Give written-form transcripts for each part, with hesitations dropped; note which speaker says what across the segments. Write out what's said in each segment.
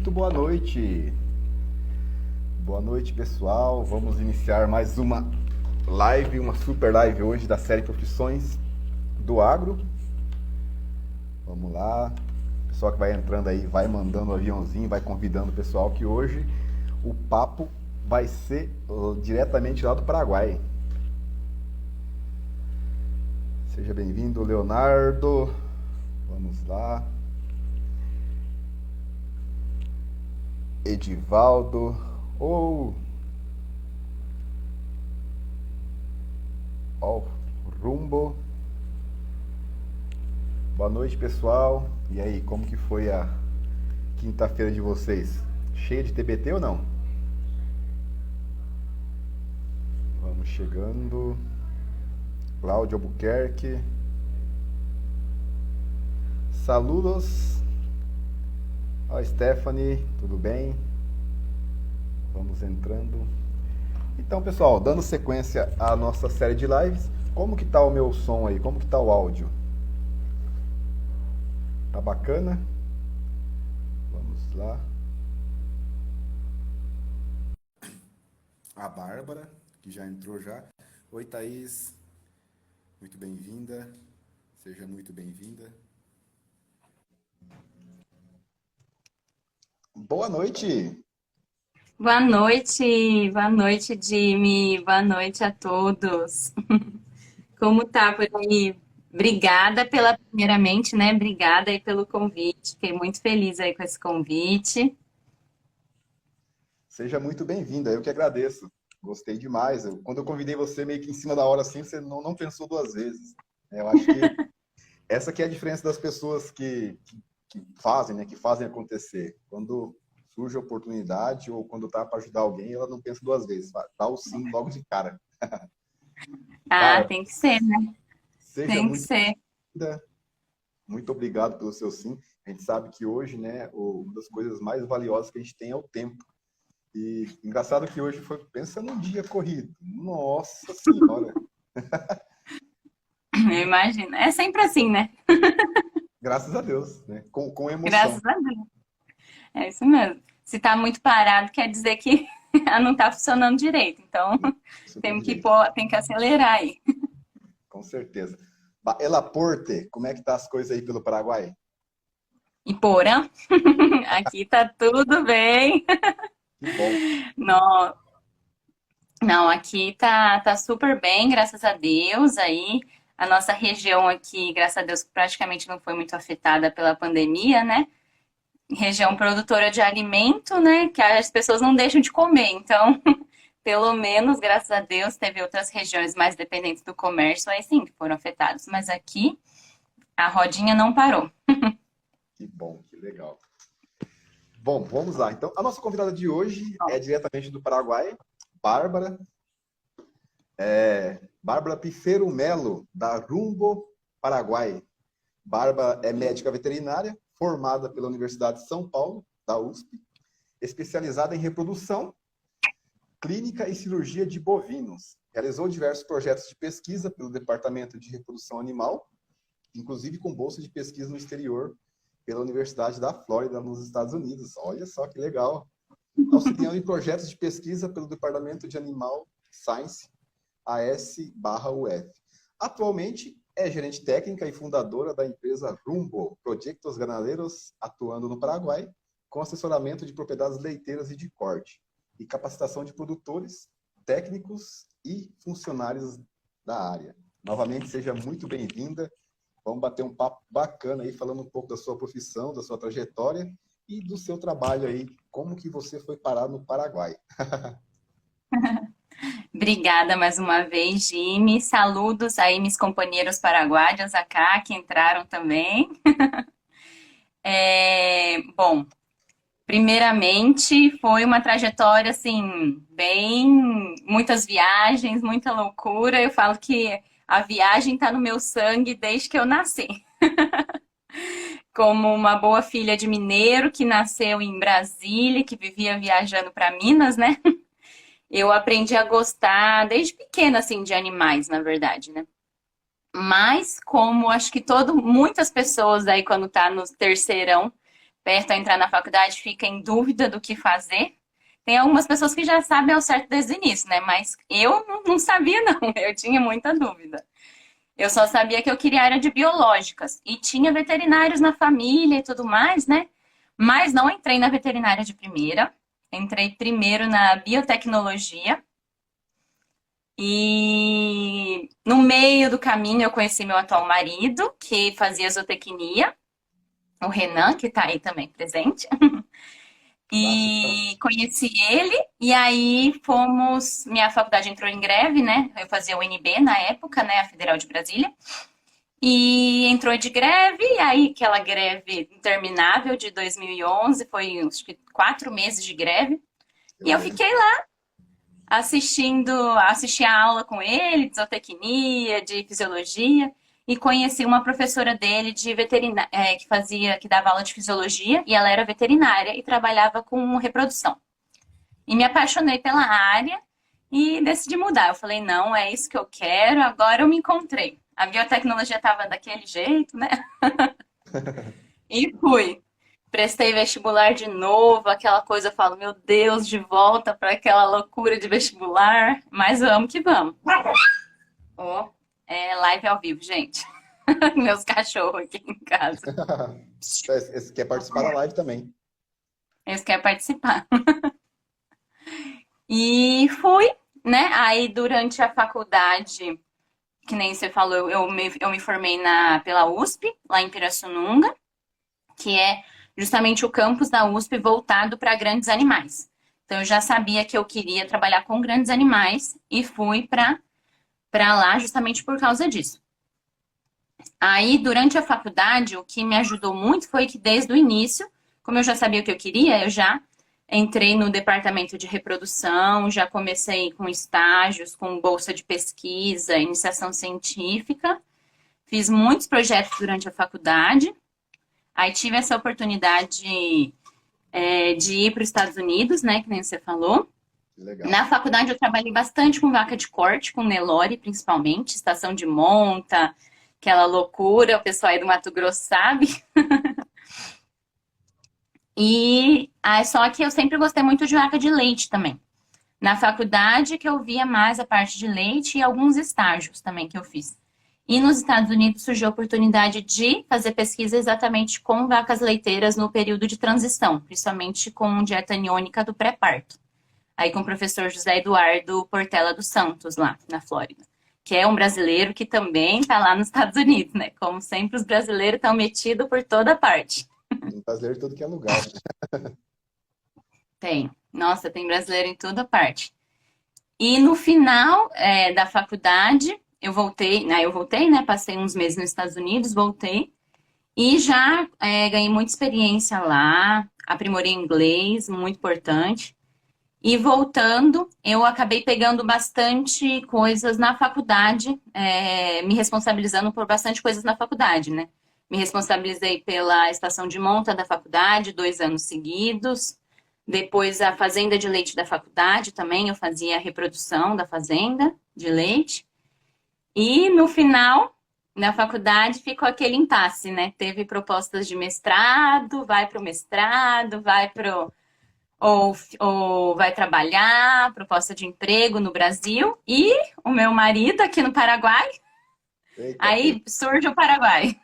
Speaker 1: Muito boa noite. Boa noite, pessoal. Vamos iniciar mais uma live, uma super live hoje da série Profissões do Agro. Vamos lá. O pessoal que vai entrando aí, vai mandando o aviãozinho, vai convidando o pessoal que hoje o papo vai ser diretamente lá do Paraguai. Seja bem-vindo, Leonardo. Vamos lá. Edivaldo. Ó, Rumbo. Boa noite, pessoal. E aí, como que foi a quinta-feira de vocês? Cheia de TBT ou não? Vamos chegando. Cláudio Albuquerque. Saludos. Ó, Stephanie, tudo bem? Vamos entrando. Então, pessoal, dando sequência à nossa série de lives, como que tá o meu som aí? Como que tá o áudio? Tá bacana? Vamos lá. A Bárbara, que já entrou já. Oi, Thaís. Muito bem-vinda. Seja muito bem-vinda. Boa noite.
Speaker 2: Boa noite, Jimmy. Boa noite a todos. Como tá por aí? Obrigada primeiramente, né? Obrigada aí pelo convite. Fiquei muito feliz aí com esse convite.
Speaker 1: Seja muito bem-vinda. Eu que agradeço. Gostei demais. Quando eu convidei você meio que em cima da hora assim, você não pensou duas vezes. Eu acho que essa que é a diferença das pessoas que fazem, né? Que fazem acontecer. Quando surge a oportunidade ou quando tá para ajudar alguém, ela não pensa duas vezes. Dá o sim logo de cara.
Speaker 2: Ah,
Speaker 1: Cara,
Speaker 2: tem que ser, né?
Speaker 1: seja
Speaker 2: Tem que
Speaker 1: muito
Speaker 2: ser.
Speaker 1: bem-vinda. Muito obrigado pelo seu sim. A gente sabe que hoje, né, uma das coisas mais valiosas que a gente tem é o tempo. E engraçado que hoje foi, pensa num dia corrido. Nossa Senhora.
Speaker 2: Eu imagino. É sempre assim, né?
Speaker 1: Graças a Deus, né? Com emoção.
Speaker 2: Graças a Deus. É isso mesmo. Se tá muito parado, quer dizer que não tá funcionando direito. Então,
Speaker 1: Isso tem
Speaker 2: temos que
Speaker 1: direito,
Speaker 2: pôr, tem que acelerar aí.
Speaker 1: com certeza. Elaporte, como é que tá as coisas aí pelo Paraguai?
Speaker 2: E Porã, aqui tá tudo bem.
Speaker 1: Que bom.
Speaker 2: Não, não, aqui tá super bem, graças a Deus. Aí a nossa região aqui, graças a Deus, praticamente não foi muito afetada pela pandemia, né? Região produtora de alimento, né? Que as pessoas não deixam de comer. Então, pelo menos, graças a Deus, teve outras regiões mais dependentes do comércio, aí sim, que foram afetadas. Mas aqui a rodinha não parou.
Speaker 1: Que bom, que legal. Bom, vamos lá. Então, a nossa convidada de hoje é diretamente do Paraguai, Bárbara. Bárbara Pifero Melo, da Rumbo, Paraguai. Bárbara é médica veterinária, formada pela Universidade de São Paulo, da USP, especializada em reprodução, clínica e cirurgia de bovinos. Realizou diversos projetos de pesquisa pelo Departamento de Reprodução Animal, inclusive com bolsa de pesquisa no exterior pela Universidade da Flórida, nos Estados Unidos. Olha só que legal. Auxiliando em projetos de pesquisa pelo Departamento de Animal Science, AS/UF. Atualmente é gerente técnica e fundadora da empresa Rumbo, Proyectos Ganaderos, atuando no Paraguai, com assessoramento de propriedades leiteiras e de corte, e capacitação de produtores, técnicos e funcionários da área. Novamente, seja muito bem-vinda. Vamos bater um papo bacana aí, falando um pouco da sua profissão, da sua trajetória e do seu trabalho aí, como que você foi parar no Paraguai.
Speaker 2: Obrigada mais uma vez, Jimmy. Saludos aí, meus companheiros paraguaios acá, que entraram também. Bom, primeiramente, foi uma trajetória, assim, bem... Muitas viagens, muita loucura. Eu falo que a viagem está no meu sangue desde que eu nasci. Como uma boa filha de mineiro que nasceu em Brasília, que vivia viajando para Minas, né? Eu aprendi a gostar desde pequena, assim, de animais, na verdade, né? Mas como acho que muitas pessoas aí quando tá no terceirão perto a entrar na faculdade fica em dúvida do que fazer. Tem algumas pessoas que já sabem ao certo desde o início, né? Mas eu não sabia, não. Eu tinha muita dúvida. Eu só sabia que eu queria a área de biológicas. E tinha veterinários na família e tudo mais, né? Mas não entrei na veterinária de primeira. Entrei primeiro na biotecnologia. E no meio do caminho eu conheci meu atual marido, que fazia zootecnia, o Renan, que está aí também presente.
Speaker 1: Massa, então.
Speaker 2: E conheci ele, e aí fomos. Minha faculdade entrou em greve, né? Eu fazia o UNB na época, né? A Federal de Brasília. E entrou de greve, e aí aquela greve interminável de 2011, foi acho que 4 meses de greve. E eu
Speaker 1: Caramba.
Speaker 2: fiquei lá assisti a aula com ele, de zootecnia, de fisiologia, e conheci uma professora dele de veterinária, que dava aula de fisiologia, e ela era veterinária e trabalhava com reprodução. E me apaixonei pela área e decidi mudar. Eu falei, não, é isso que eu quero, agora eu me encontrei. A biotecnologia estava daquele jeito, né? E fui. Prestei vestibular de novo, aquela coisa, eu falo, meu Deus, de volta para aquela loucura de vestibular, mas vamos que vamos. Ó, é live ao vivo, gente. Meus cachorros aqui em casa.
Speaker 1: Esse quer participar da live também.
Speaker 2: Eles querem participar. E fui, né? Aí durante a faculdade, que nem você falou, eu me formei pela USP, lá em Pirassununga, que é justamente o campus da USP voltado para grandes animais. Então eu já sabia que eu queria trabalhar com grandes animais e fui para lá justamente por causa disso. Aí, durante a faculdade, o que me ajudou muito foi que desde o início, como eu já sabia o que eu queria, eu já entrei no departamento de reprodução, já comecei com estágios, com bolsa de pesquisa, iniciação científica, fiz muitos projetos durante a faculdade. Aí tive essa oportunidade de ir para os Estados Unidos, né, que nem você falou.
Speaker 1: Legal.
Speaker 2: Na faculdade eu trabalhei bastante com vaca de corte, com Nelore principalmente, estação de monta, aquela loucura, o pessoal aí do Mato Grosso sabe. E só que eu sempre gostei muito de vaca de leite também. Na faculdade que eu via mais a parte de leite e alguns estágios também que eu fiz. E nos Estados Unidos surgiu a oportunidade de fazer pesquisa exatamente com vacas leiteiras no período de transição, principalmente com dieta aniônica do pré-parto. Aí com o professor José Eduardo Portela dos Santos, lá na Flórida, que é um brasileiro que também está lá nos Estados Unidos, né? Como sempre, os brasileiros estão metidos por toda parte.
Speaker 1: Tem brasileiro de tudo que é lugar.
Speaker 2: Tem. Nossa, tem brasileiro em toda parte. E no final da faculdade, eu voltei, né? Passei uns meses nos Estados Unidos, voltei. E já ganhei muita experiência lá, aprimorei inglês, muito importante. E voltando, eu acabei pegando bastante coisas na faculdade, me responsabilizando por bastante coisas na faculdade, né? Me responsabilizei pela estação de monta da faculdade, 2 anos seguidos. Depois, a fazenda de leite da faculdade também, eu fazia a reprodução da fazenda de leite. E no final da faculdade ficou aquele impasse, né? Teve propostas de mestrado, vai para o mestrado, ou vai trabalhar, proposta de emprego no Brasil, e o meu marido aqui no Paraguai,
Speaker 1: Eita,
Speaker 2: aí surge o Paraguai,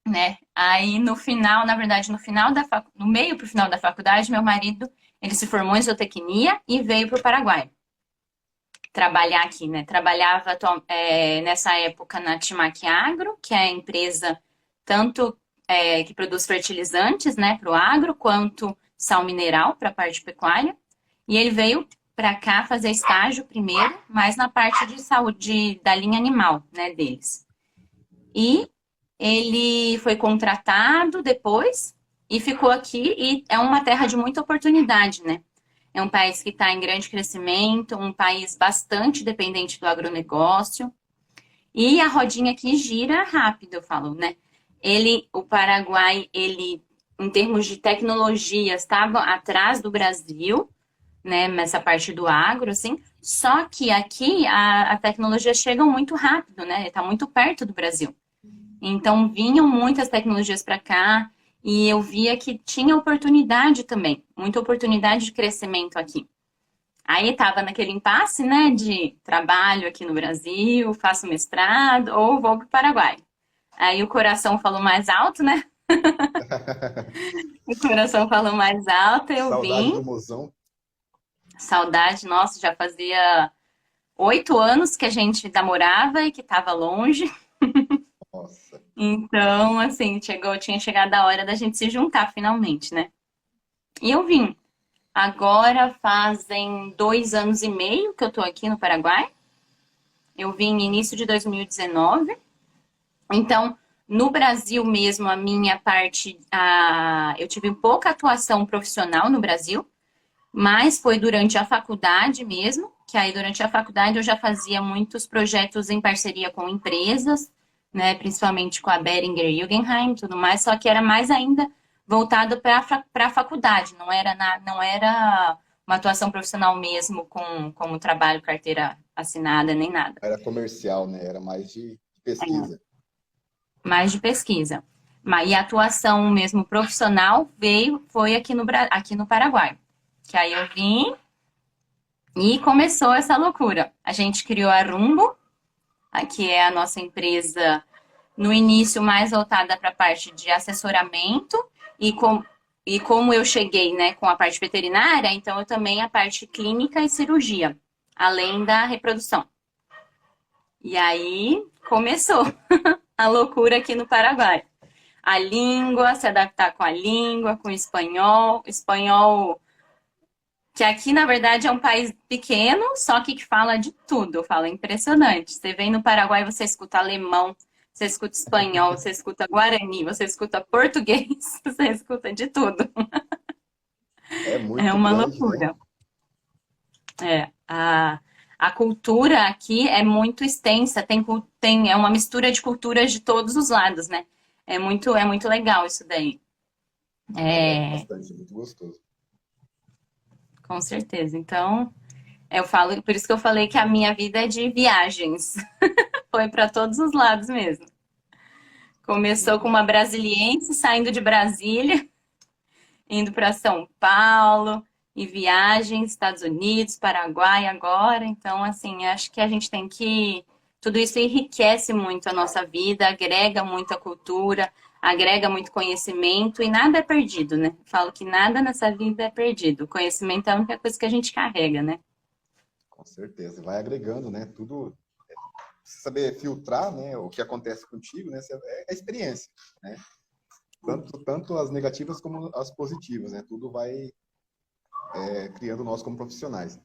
Speaker 2: né? Aí no final, na verdade, no meio pro final da faculdade, meu marido, ele se formou em zootecnia e veio pro Paraguai trabalhar aqui, né? Trabalhava nessa época na Timac Agro, que é a empresa tanto que produz fertilizantes, né, para o agro, quanto sal mineral para a parte pecuária. E ele veio para cá fazer estágio primeiro, mas na parte de saúde da linha animal, né, deles. E ele foi contratado depois e ficou aqui, e é uma terra de muita oportunidade, né? É um país que está em grande crescimento, um país bastante dependente do agronegócio. E a rodinha aqui gira rápido, eu falo, né? O Paraguai, em termos de tecnologia, estava atrás do Brasil, né? Nessa parte do agro, assim. Só que aqui a tecnologia chega muito rápido, né? Está muito perto do Brasil. Então vinham muitas tecnologias para cá e eu via que tinha oportunidade também, muita oportunidade de crescimento aqui. Aí estava naquele impasse, né, de trabalho aqui no Brasil, faço mestrado ou vou para o Paraguai. Aí o coração falou mais alto, né? O coração falou mais alto, eu
Speaker 1: Saudade
Speaker 2: vim.
Speaker 1: do mozão.
Speaker 2: Saudade, nossa, já fazia 8 anos que a gente namorava e que estava longe.
Speaker 1: Nossa.
Speaker 2: Então, assim, tinha chegado a hora da gente se juntar finalmente, né? E eu vim. Agora fazem 2 anos e meio que eu tô aqui no Paraguai. Eu vim no início de 2019. Então, no Brasil mesmo, a minha parte, eu tive pouca atuação profissional no Brasil, mas foi durante a faculdade mesmo, que aí durante a faculdade eu já fazia muitos projetos em parceria com empresas, né, principalmente com a Boehringer Ingelheim e tudo mais, só que era mais ainda voltado para a faculdade, não era uma atuação profissional mesmo como trabalho, carteira assinada, nem nada.
Speaker 1: Era comercial, né? Era mais de pesquisa.
Speaker 2: Mais de pesquisa. E a atuação mesmo profissional foi aqui no Paraguai. Que aí eu vim e começou essa loucura. A gente criou a Rumbo, que é a nossa empresa no início mais voltada para a parte de assessoramento e, e como eu cheguei, né, com a parte veterinária, então eu também a parte clínica e cirurgia, além da reprodução. E aí começou a loucura aqui no Paraguai. A língua, se adaptar com a língua, com o espanhol. Espanhol, que aqui, na verdade, é um país pequeno, só que fala de tudo. Fala impressionante. Você vem no Paraguai, você escuta alemão, você escuta espanhol, você escuta guarani, você escuta português, você escuta de tudo.
Speaker 1: É
Speaker 2: É
Speaker 1: muito
Speaker 2: uma
Speaker 1: grande, né?
Speaker 2: loucura. A cultura aqui é muito extensa, é uma mistura de culturas de todos os lados, né? É muito legal isso daí.
Speaker 1: Agrega
Speaker 2: É,
Speaker 1: bastante, é muito gostoso.
Speaker 2: com certeza. Então, eu falo, por isso que eu falei que a minha vida é de viagens. Foi para todos os lados mesmo. Começou com
Speaker 1: Legal.
Speaker 2: uma brasiliense saindo de Brasília, indo para São Paulo, e viagens, Estados Unidos, Paraguai agora. Então, assim, acho que a gente tem que. Tudo isso enriquece muito a nossa vida, agrega muita cultura, agrega muito conhecimento e nada é perdido, né? Falo que nada nessa vida é perdido. O conhecimento é a única coisa que a gente carrega, né?
Speaker 1: Com certeza. Vai agregando, né? Tudo. Você saber filtrar, né? O que acontece contigo, né? É a experiência, né? Tanto as negativas como as positivas, né? Tudo vai criando nós como profissionais.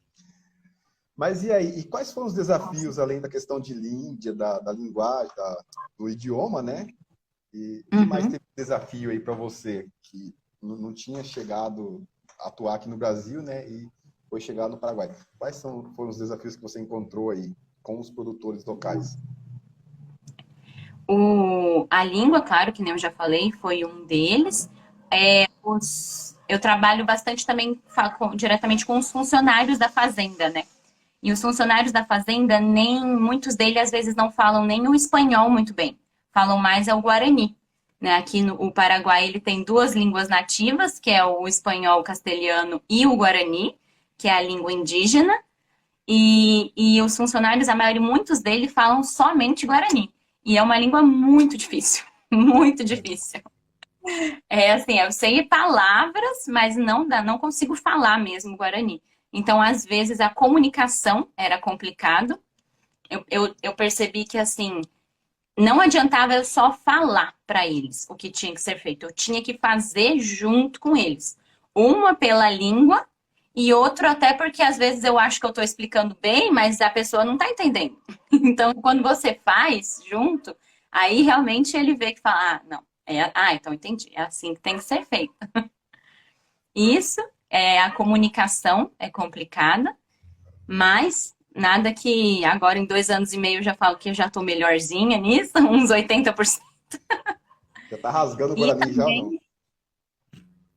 Speaker 1: Mas e aí? E quais foram os desafios, além da questão de língua, da linguagem, do idioma, né? E o que mais
Speaker 2: Uhum.
Speaker 1: teve desafio aí para você que não tinha chegado a atuar aqui no Brasil, né? E foi chegar no Paraguai. Foram os desafios que você encontrou aí com os produtores locais?
Speaker 2: A língua, claro, que nem eu já falei, foi um deles. Eu trabalho bastante também diretamente com os funcionários da fazenda, né? E os funcionários da fazenda, nem muitos deles às vezes não falam nem o espanhol muito bem. Falam mais é o guarani. Né? Aqui no o Paraguai ele tem duas línguas nativas, que é o espanhol castelhano e o guarani, que é a língua indígena. E os funcionários, a maioria, muitos deles falam somente guarani. E é uma língua muito difícil, muito difícil. É assim, eu sei palavras, mas não consigo falar mesmo guarani. Então, às vezes, a comunicação era complicado. Eu percebi que, assim, não adiantava eu só falar para eles o que tinha que ser feito. Eu tinha que fazer junto com eles. Uma pela língua e outro até porque, às vezes, eu acho que eu estou explicando bem, mas a pessoa não está entendendo. Então, quando você faz junto, aí realmente ele vê que fala, não. Então entendi. É assim que tem que ser feito. Isso, a comunicação é complicada, mas nada que agora em 2 anos e meio eu já falo que eu já estou melhorzinha nisso, uns 80%.
Speaker 1: Já tá rasgando o
Speaker 2: E
Speaker 1: Guarani já ou não?
Speaker 2: também,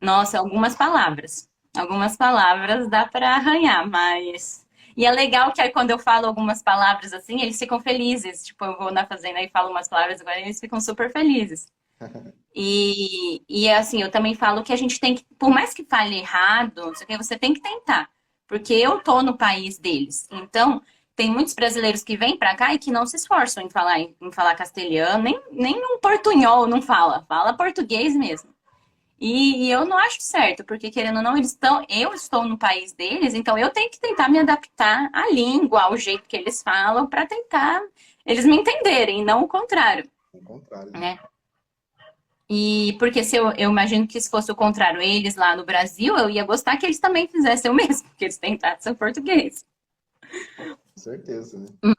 Speaker 2: nossa, algumas palavras. Algumas palavras dá para arranhar, mas E é legal que aí quando eu falo algumas palavras assim, eles ficam felizes. Tipo, eu vou na fazenda e falo umas palavras agora, eles ficam super felizes. E assim, eu também falo que a gente tem que, por mais que fale errado, não sei o que, você tem que tentar. Porque eu tô no país deles. Então, tem muitos brasileiros que vêm pra cá e que não se esforçam em falar castelhano, nem um portunhol não fala, fala português mesmo. E eu não acho certo, porque querendo ou não, eu estou no país deles, então eu tenho que tentar me adaptar à língua, ao jeito que eles falam, para tentar eles me entenderem, não o contrário,
Speaker 1: Ao contrário, né?
Speaker 2: né? E porque se eu imagino que se fosse o contrário, eles lá no Brasil, eu ia gostar que eles também fizessem o mesmo, que eles tentassem o português.
Speaker 1: Com certeza, né?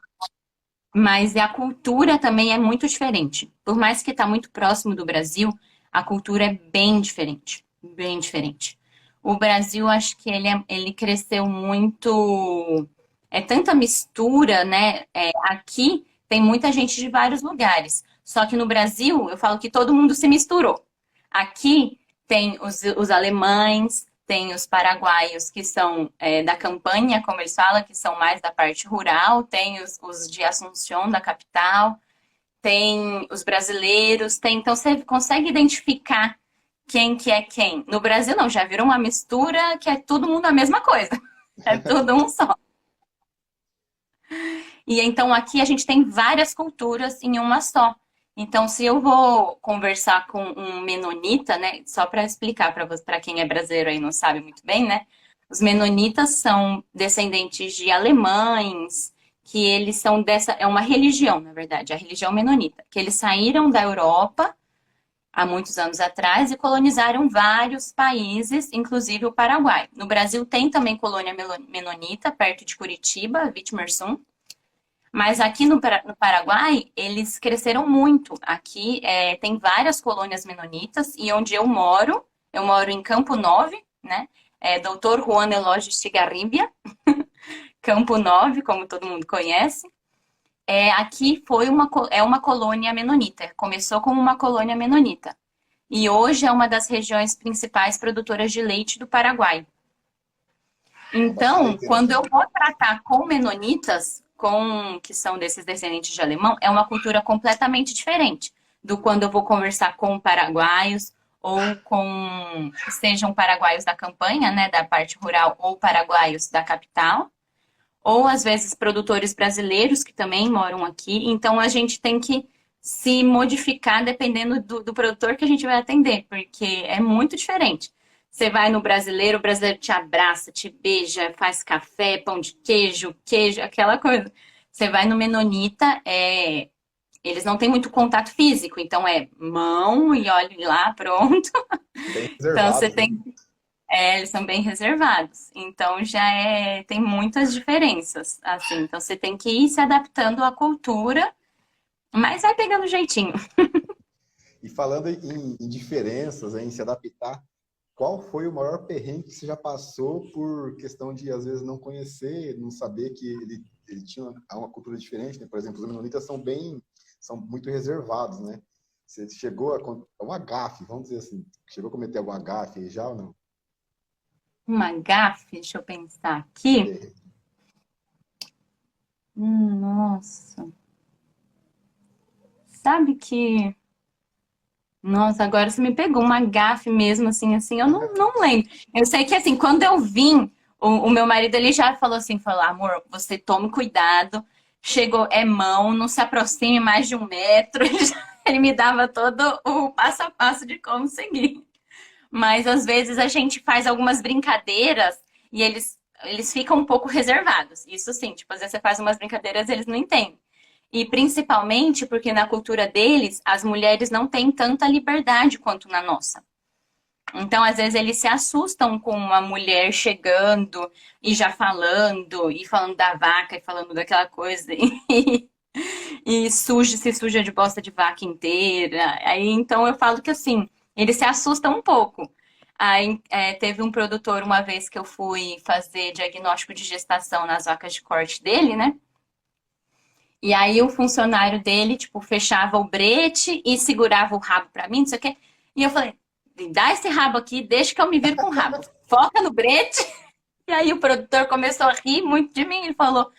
Speaker 2: Mas a cultura também é muito diferente. Por mais que está muito próximo do Brasil, a cultura é bem diferente. Bem diferente. O Brasil, acho que ele cresceu muito. É tanta mistura, né? Aqui tem muita gente de vários lugares. Só que no Brasil, eu falo que todo mundo se misturou. Aqui tem os alemães, tem os paraguaios que são da campanha, como eles falam, que são mais da parte rural, tem os de Assunção, da capital, tem os brasileiros, então você consegue identificar quem que é quem. No Brasil não, já virou uma mistura que é todo mundo a mesma coisa. É tudo um só. E então aqui a gente tem várias culturas em uma só. Então, se eu vou conversar com um menonita, né, só para explicar para quem é brasileiro aí e não sabe muito bem, né? Os menonitas são descendentes de alemães, que eles são é uma religião, na verdade, a religião menonita, que eles saíram da Europa há muitos anos atrás e colonizaram vários países, inclusive o Paraguai. No Brasil tem também colônia menonita, perto de Curitiba, Vitimersum. Mas aqui no Paraguai, eles cresceram muito. Aqui tem várias colônias menonitas e onde eu moro em Campo Nove, né? Doutor Juan Eloy Estigarribia, Campo Nove, como todo mundo conhece. Aqui é uma colônia menonita. Começou como uma colônia menonita. E hoje é uma das regiões principais produtoras de leite do Paraguai.
Speaker 1: É bastante
Speaker 2: Então, quando eu
Speaker 1: interessante.
Speaker 2: vou tratar com menonitas, que são desses descendentes de alemão, é uma cultura completamente diferente do quando eu vou conversar com paraguaios ou com, sejam paraguaios da campanha, né, da parte rural, ou paraguaios da capital, ou às vezes produtores brasileiros que também moram aqui. Então, a gente tem que se modificar dependendo do produtor que a gente vai atender, porque é muito diferente. Você vai no brasileiro, o brasileiro te abraça, te beija, faz café, pão de queijo, queijo, aquela coisa. Você vai no menonita, eles não têm muito contato físico, então é mão e olhe lá, pronto.
Speaker 1: Bem
Speaker 2: Então você
Speaker 1: reservados, né?
Speaker 2: tem, eles são bem tem muitas diferenças, assim. Então você tem que ir se adaptando à cultura, mas vai pegando jeitinho.
Speaker 1: E falando em diferenças, em se adaptar, qual foi o maior perrengue que você já passou por questão de, às vezes, não conhecer, não saber que ele tinha uma cultura diferente, né? Por exemplo, os menonitas são muito reservados, né? Você chegou a uma gafe, vamos dizer assim, chegou a cometer alguma gafe aí já ou não?
Speaker 2: Uma gafe, deixa eu pensar aqui.
Speaker 1: É,
Speaker 2: Nossa. Sabe que. Nossa, agora você me pegou uma gafe mesmo, assim, eu não lembro. Eu sei que, assim, quando eu vim, o meu marido, ele já falou, amor, você tome cuidado, chegou, é mão, não se aproxime mais de 1 metro. Ele me dava todo o passo a passo de como seguir. Mas, às vezes, a gente faz algumas brincadeiras e eles ficam um pouco reservados. Isso sim, tipo, às vezes você faz umas brincadeiras e eles não entendem. E principalmente porque na cultura deles, as mulheres não têm tanta liberdade quanto na nossa. Então, às vezes, eles se assustam com uma mulher chegando e falando da vaca, e falando daquela coisa, e se suja de bosta de vaca inteira. Aí, então, eu falo que assim, eles se assustam um pouco. Aí, teve um produtor uma vez que eu fui fazer diagnóstico de gestação nas vacas de corte dele, né? E aí o funcionário dele, tipo, fechava o brete e segurava o rabo pra mim, não sei o quê. E eu falei, dá esse rabo aqui, deixa que eu me viro com o rabo. Foca no brete. E aí o produtor começou a rir muito de mim. Ele falou,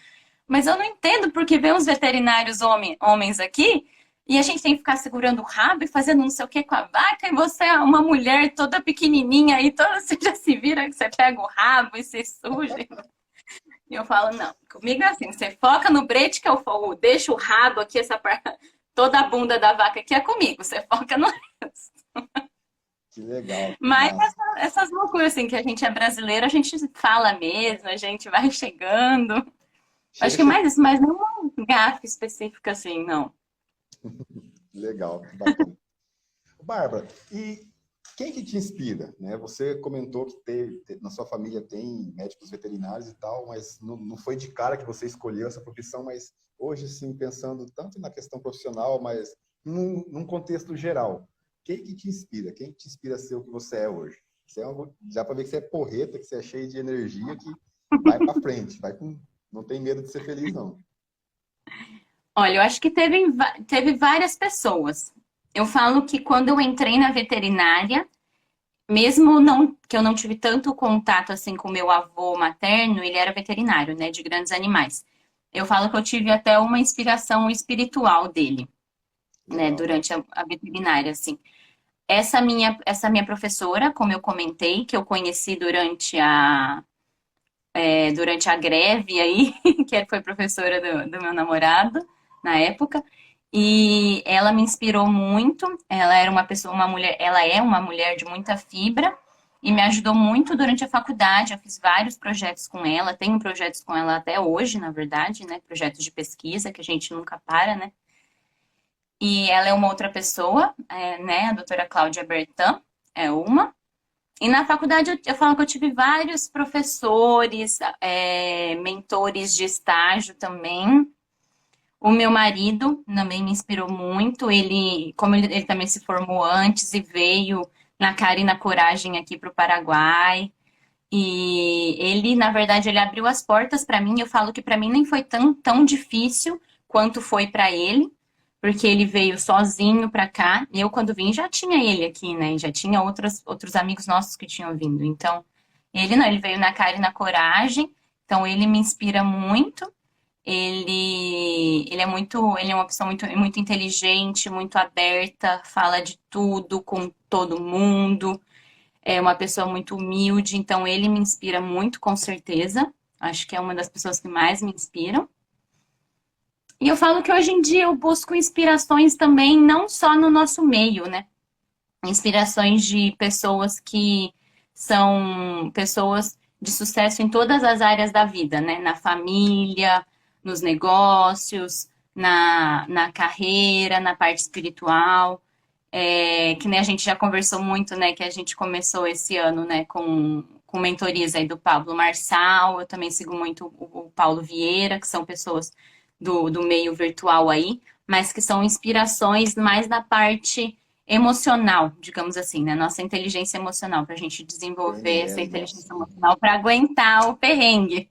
Speaker 2: mas eu não entendo porque vem uns veterinários homens aqui e a gente tem que ficar segurando o rabo e fazendo não sei o que com a vaca e você é uma mulher toda pequenininha aí, toda, você já se vira que você pega o rabo e se suja. E eu falo, não, comigo é assim, você foca no brete que eu deixo o rabo aqui, essa parte, toda a bunda da vaca aqui é comigo, você foca no resto.
Speaker 1: Que legal, que
Speaker 2: Mas
Speaker 1: massa.
Speaker 2: essas loucuras assim, que a gente é brasileiro, a gente fala mesmo, a gente vai chegando. Acho
Speaker 1: Chega,
Speaker 2: que
Speaker 1: chega.
Speaker 2: mais isso, mas não uma gafe específica assim, não.
Speaker 1: Legal, que bacana. Bárbara, e quem que te inspira, né? Você comentou que na sua família tem médicos veterinários e tal, mas não foi de cara que você escolheu essa profissão, mas hoje, sim, pensando tanto na questão profissional, mas num contexto geral, quem que te inspira? Quem que te inspira a ser o que você é hoje? Você é já para ver que você é porreta, que você é cheio de energia, que vai para frente, não tem medo de ser feliz, não.
Speaker 2: Olha, eu acho que teve várias pessoas. Eu falo que quando eu entrei na veterinária, mesmo não que eu não tive tanto contato assim com meu avô materno, ele era veterinário, né, de grandes animais. Eu falo que eu tive até uma inspiração espiritual dele, né,
Speaker 1: Legal.
Speaker 2: durante a veterinária, assim. Essa minha professora, como eu comentei, que eu conheci durante a greve aí, que foi professora do meu namorado na época, e ela me inspirou muito. Ela era uma mulher, ela é uma mulher de muita fibra e me ajudou muito durante a faculdade. Eu fiz vários projetos com ela, tenho projetos com ela até hoje, na verdade, né? Projetos de pesquisa que a gente nunca para, né? E ela é uma outra pessoa, né? A doutora Cláudia Bertan é uma. E na faculdade eu falo que eu tive vários professores, mentores de estágio também. O meu marido também me inspirou muito. Como ele também se formou antes e veio na cara e na coragem aqui para o Paraguai. E ele, na verdade, ele abriu as portas para mim. Eu falo que para mim nem foi tão difícil quanto foi para ele, porque ele veio sozinho para cá. Eu, quando vim, já tinha ele aqui, né? E já tinha outros amigos nossos que tinham vindo. Então, ele não, ele veio na cara e na coragem. Então, ele me inspira muito. Ele é uma pessoa muito inteligente, muito aberta, fala de tudo com todo mundo. É uma pessoa muito humilde, então ele me inspira muito, com certeza. Acho que é uma das pessoas que mais me inspiram. E eu falo que hoje em dia eu busco inspirações também, não só no nosso meio, né? Inspirações de pessoas que são pessoas de sucesso em todas as áreas da vida, né? Na família, nos negócios, na carreira, na parte espiritual. Que nem a gente já conversou muito, né? Que a gente começou esse ano, né? Com mentorias aí do Pablo Marçal. Eu também sigo muito o Paulo Vieira, que são pessoas do meio virtual aí, mas que são inspirações mais da parte emocional, digamos assim, né? Nossa inteligência emocional, para a gente desenvolver essa
Speaker 1: É,
Speaker 2: inteligência
Speaker 1: nossa.
Speaker 2: emocional para aguentar o perrengue.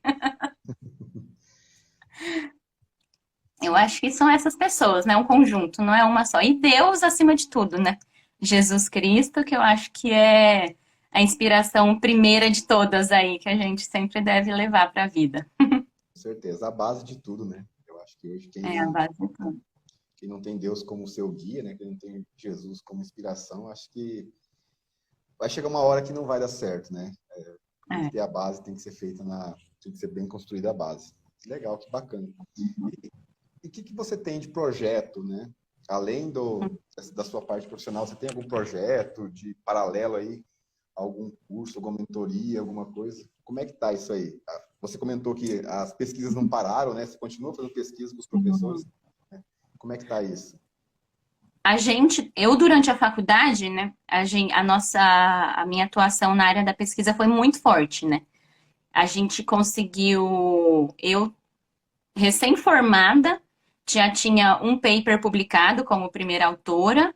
Speaker 2: Eu acho que são essas pessoas, né? Um conjunto, não é uma só. E Deus acima de tudo, né? Jesus Cristo, que eu acho que é a inspiração primeira de todas aí, que a gente sempre deve levar para a vida.
Speaker 1: Com certeza, a base de tudo, né? Eu acho que hoje
Speaker 2: É a base de tudo.
Speaker 1: quem não tem Deus como seu guia, né? Quem não tem Jesus como inspiração, acho que vai chegar uma hora que não vai dar certo, né? Tem que
Speaker 2: É.
Speaker 1: ter a base, tem que ser tem que ser bem construída a base. Legal, que bacana. E o que você tem de projeto, né? Além da sua parte profissional, você tem algum projeto de paralelo aí, algum curso, alguma mentoria, alguma coisa? Como é que tá isso aí? Você comentou que as pesquisas não pararam, né? Você continua fazendo pesquisa com os professores, né? Como é que tá isso?
Speaker 2: Eu durante a faculdade, né, a minha atuação na área da pesquisa foi muito forte, né? A gente conseguiu, eu recém-formada, já tinha um paper publicado como primeira autora,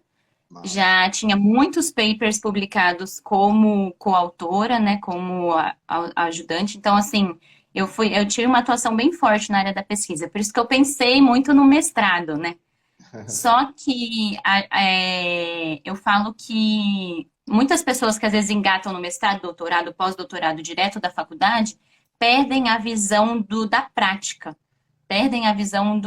Speaker 1: Mas,
Speaker 2: já tinha muitos papers publicados como coautora, né, como ajudante. Então, assim, eu tive uma atuação bem forte na área da pesquisa. Por isso que eu pensei muito no mestrado, né? Só que eu falo que muitas pessoas que às vezes engatam no mestrado, doutorado, pós-doutorado direto da faculdade, perdem a visão da prática, perdem a visão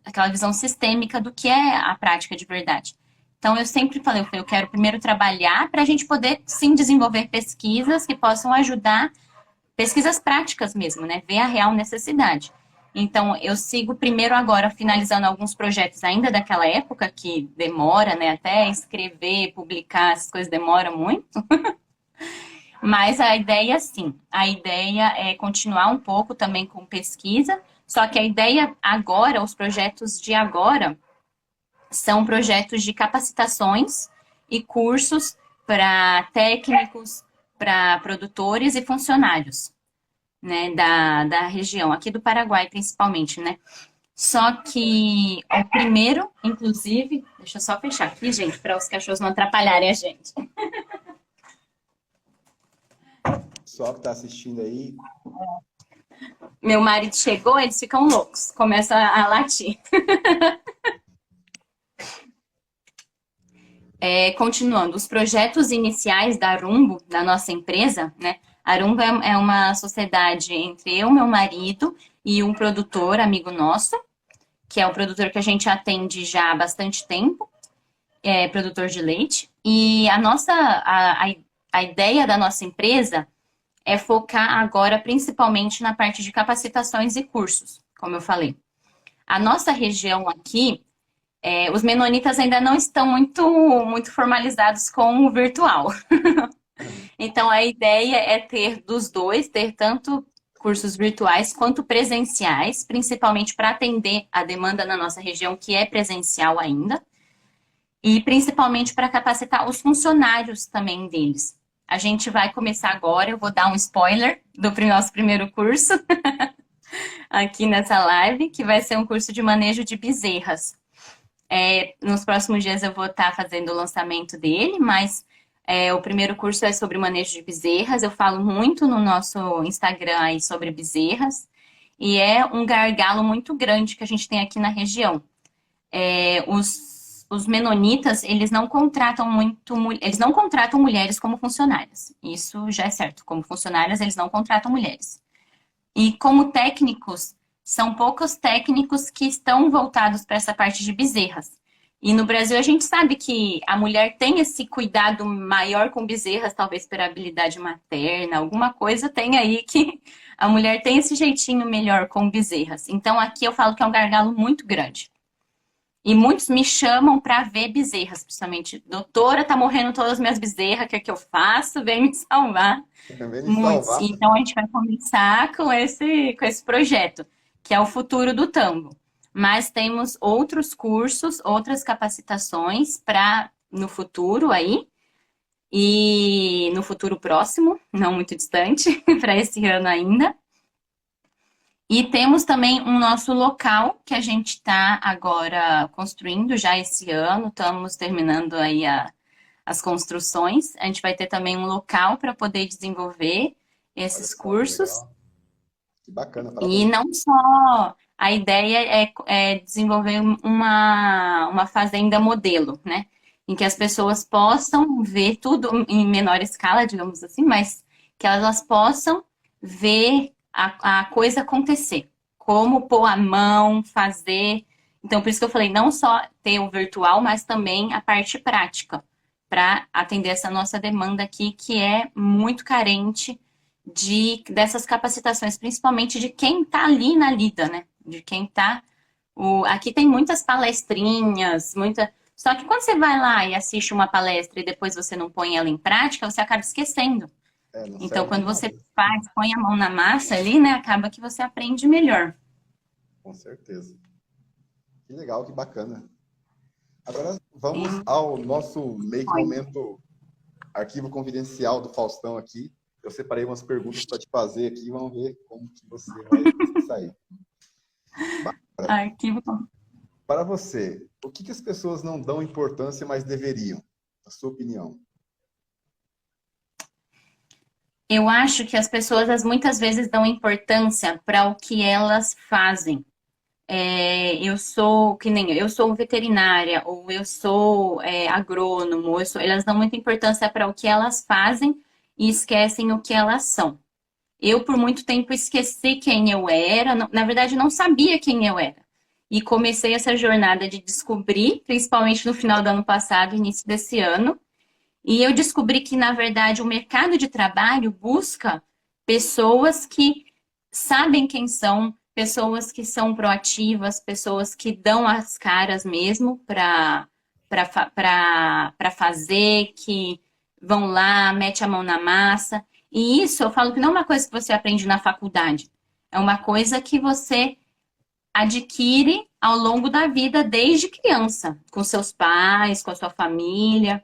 Speaker 2: aquela visão sistêmica do que é a prática de verdade. Então, eu sempre falei, eu quero primeiro trabalhar para a gente poder, sim, desenvolver pesquisas que possam ajudar, pesquisas práticas mesmo, né? Ver a real necessidade. Então, eu sigo primeiro agora finalizando alguns projetos ainda daquela época, que demora, né? Até escrever, publicar, essas coisas demoram muito. Mas a ideia, sim, a ideia é continuar um pouco também com pesquisa, só que a ideia agora, os projetos de agora, são projetos de capacitações e cursos para técnicos, para produtores e funcionários, né, da região, aqui do Paraguai principalmente, né? Só que o primeiro, inclusive, deixa eu só fechar aqui, gente, para os cachorros não atrapalharem a gente.
Speaker 1: Só que está assistindo aí,
Speaker 2: Meu marido chegou, eles ficam loucos, começam a latir. Continuando, os projetos iniciais da Arumbo, da nossa empresa, né? A Arumbo é uma sociedade entre eu, meu marido e um produtor, amigo nosso, que é um produtor que a gente atende já há bastante tempo, é produtor de leite. E a ideia da nossa empresa é focar agora principalmente na parte de capacitações e cursos, como eu falei. A nossa região aqui, os menonitas ainda não estão muito formalizados com o virtual. Então, a ideia é ter dos dois, ter tanto cursos virtuais quanto presenciais, principalmente para atender a demanda na nossa região, que é presencial ainda, e principalmente para capacitar os funcionários também deles. A gente vai começar agora, eu vou dar um spoiler do nosso primeiro curso aqui nessa live, que vai ser um curso de manejo de bezerras. Nos próximos dias eu vou estar fazendo o lançamento dele, mas o primeiro curso é sobre manejo de bezerras. Eu falo muito no nosso Instagram aí sobre bezerras. E é um gargalo muito grande que a gente tem aqui na região. Os menonitas, eles não contratam mulheres como funcionárias. Isso já é certo. Como funcionárias, eles não contratam mulheres. E como técnicos, são poucos técnicos que estão voltados para essa parte de bezerras. E no Brasil a gente sabe que a mulher tem esse cuidado maior com bezerras, talvez pela habilidade materna, alguma coisa tem aí que a mulher tem esse jeitinho melhor com bezerras. Então aqui eu falo que é um gargalo muito grande. E muitos me chamam para ver bezerras, principalmente. Doutora, tá morrendo todas as minhas bezerras, o que é que eu faço? Vem me salvar.
Speaker 1: também me
Speaker 2: Muitos.
Speaker 1: salvar.
Speaker 2: Então a gente vai começar com esse projeto, que é o futuro do tango. Mas temos outros cursos, outras capacitações para no futuro aí, e no futuro próximo, não muito distante, para esse ano ainda. E temos também um nosso local que a gente está agora construindo já esse ano, estamos terminando aí as construções. A gente vai ter também um local para poder desenvolver
Speaker 1: Olha
Speaker 2: esses
Speaker 1: só que
Speaker 2: cursos.
Speaker 1: legal. Que bacana,
Speaker 2: E
Speaker 1: parabéns.
Speaker 2: não só a ideia é desenvolver uma fazenda modelo, né? Em que as pessoas possam ver tudo em menor escala, digamos assim, mas que elas possam ver a coisa acontecer. Como pôr a mão, fazer. Então, por isso que eu falei, não só ter o virtual, mas também a parte prática, para atender essa nossa demanda aqui, que é muito carente dessas capacitações, principalmente de quem está ali na lida, né? De quem está. Aqui tem muitas palestrinhas, muita. Só que quando você vai lá e assiste uma palestra e depois você não põe ela em prática, você acaba esquecendo.
Speaker 1: Não
Speaker 2: Então,
Speaker 1: serve de
Speaker 2: quando você
Speaker 1: nada.
Speaker 2: faz, põe a mão na massa ali, né? Acaba que você aprende melhor.
Speaker 1: Com certeza. Que legal, que bacana. Agora vamos
Speaker 2: Sim.
Speaker 1: ao nosso meio que momento arquivo confidencial do Faustão aqui. Eu separei umas perguntas para te fazer aqui, vamos ver como que você vai sair.
Speaker 2: Arquivo.
Speaker 1: Para você, o que as pessoas não dão importância, mas deveriam? Na sua opinião.
Speaker 2: Eu acho que as pessoas muitas vezes dão importância para o que elas fazem. Eu sou que nem eu sou veterinária ou eu sou agrônomo, elas dão muita importância para o que elas fazem e esquecem o que elas são. Eu, por muito tempo, esqueci quem eu era. Na verdade, não sabia quem eu era. E comecei essa jornada de descobrir, principalmente no final do ano passado, início desse ano. E eu descobri que, na verdade, o mercado de trabalho busca pessoas que sabem quem são, pessoas que são proativas, pessoas que dão as caras mesmo para fazer, que vão lá, mete a mão na massa. E isso eu falo que não é uma coisa que você aprende na faculdade, é uma coisa que você adquire ao longo da vida desde criança, com seus pais, com a sua família.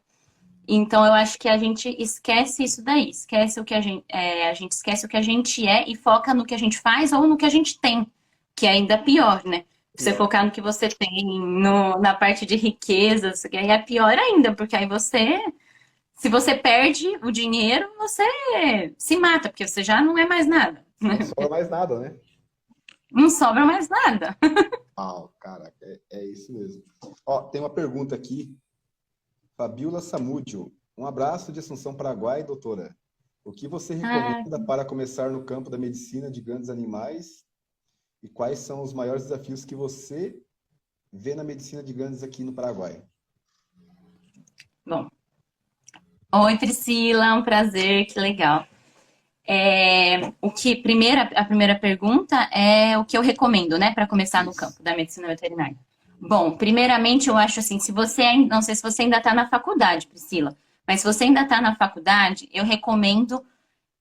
Speaker 2: Então, eu acho que a gente esquece isso daí, esquece o que a gente esquece o que a gente é e foca no que a gente faz ou no que a gente tem, que é ainda pior, né? Você
Speaker 1: Pior.
Speaker 2: focar no que você tem, na parte de riqueza, isso aí é pior ainda, porque aí você, se você perde o dinheiro, você se mata, porque você já não é mais nada.
Speaker 1: Não sobra mais nada, né?
Speaker 2: Não sobra mais nada.
Speaker 1: Ah, caraca, é isso mesmo. Ó, tem uma pergunta aqui. Fabiola Samúdio. Um abraço de Assunção, Paraguai, doutora. O que você
Speaker 2: Ah,
Speaker 1: recomenda para começar no campo da medicina de grandes animais e quais são os maiores desafios que você vê na medicina de grandes aqui no Paraguai?
Speaker 2: bom. Oi, Priscila, um prazer, que legal. A primeira pergunta é o que eu recomendo, né, para começar no
Speaker 1: Isso.
Speaker 2: campo da medicina veterinária. Bom, primeiramente eu acho assim, se você ainda, não sei se você ainda está na faculdade, Priscila, mas se você ainda está na faculdade, eu recomendo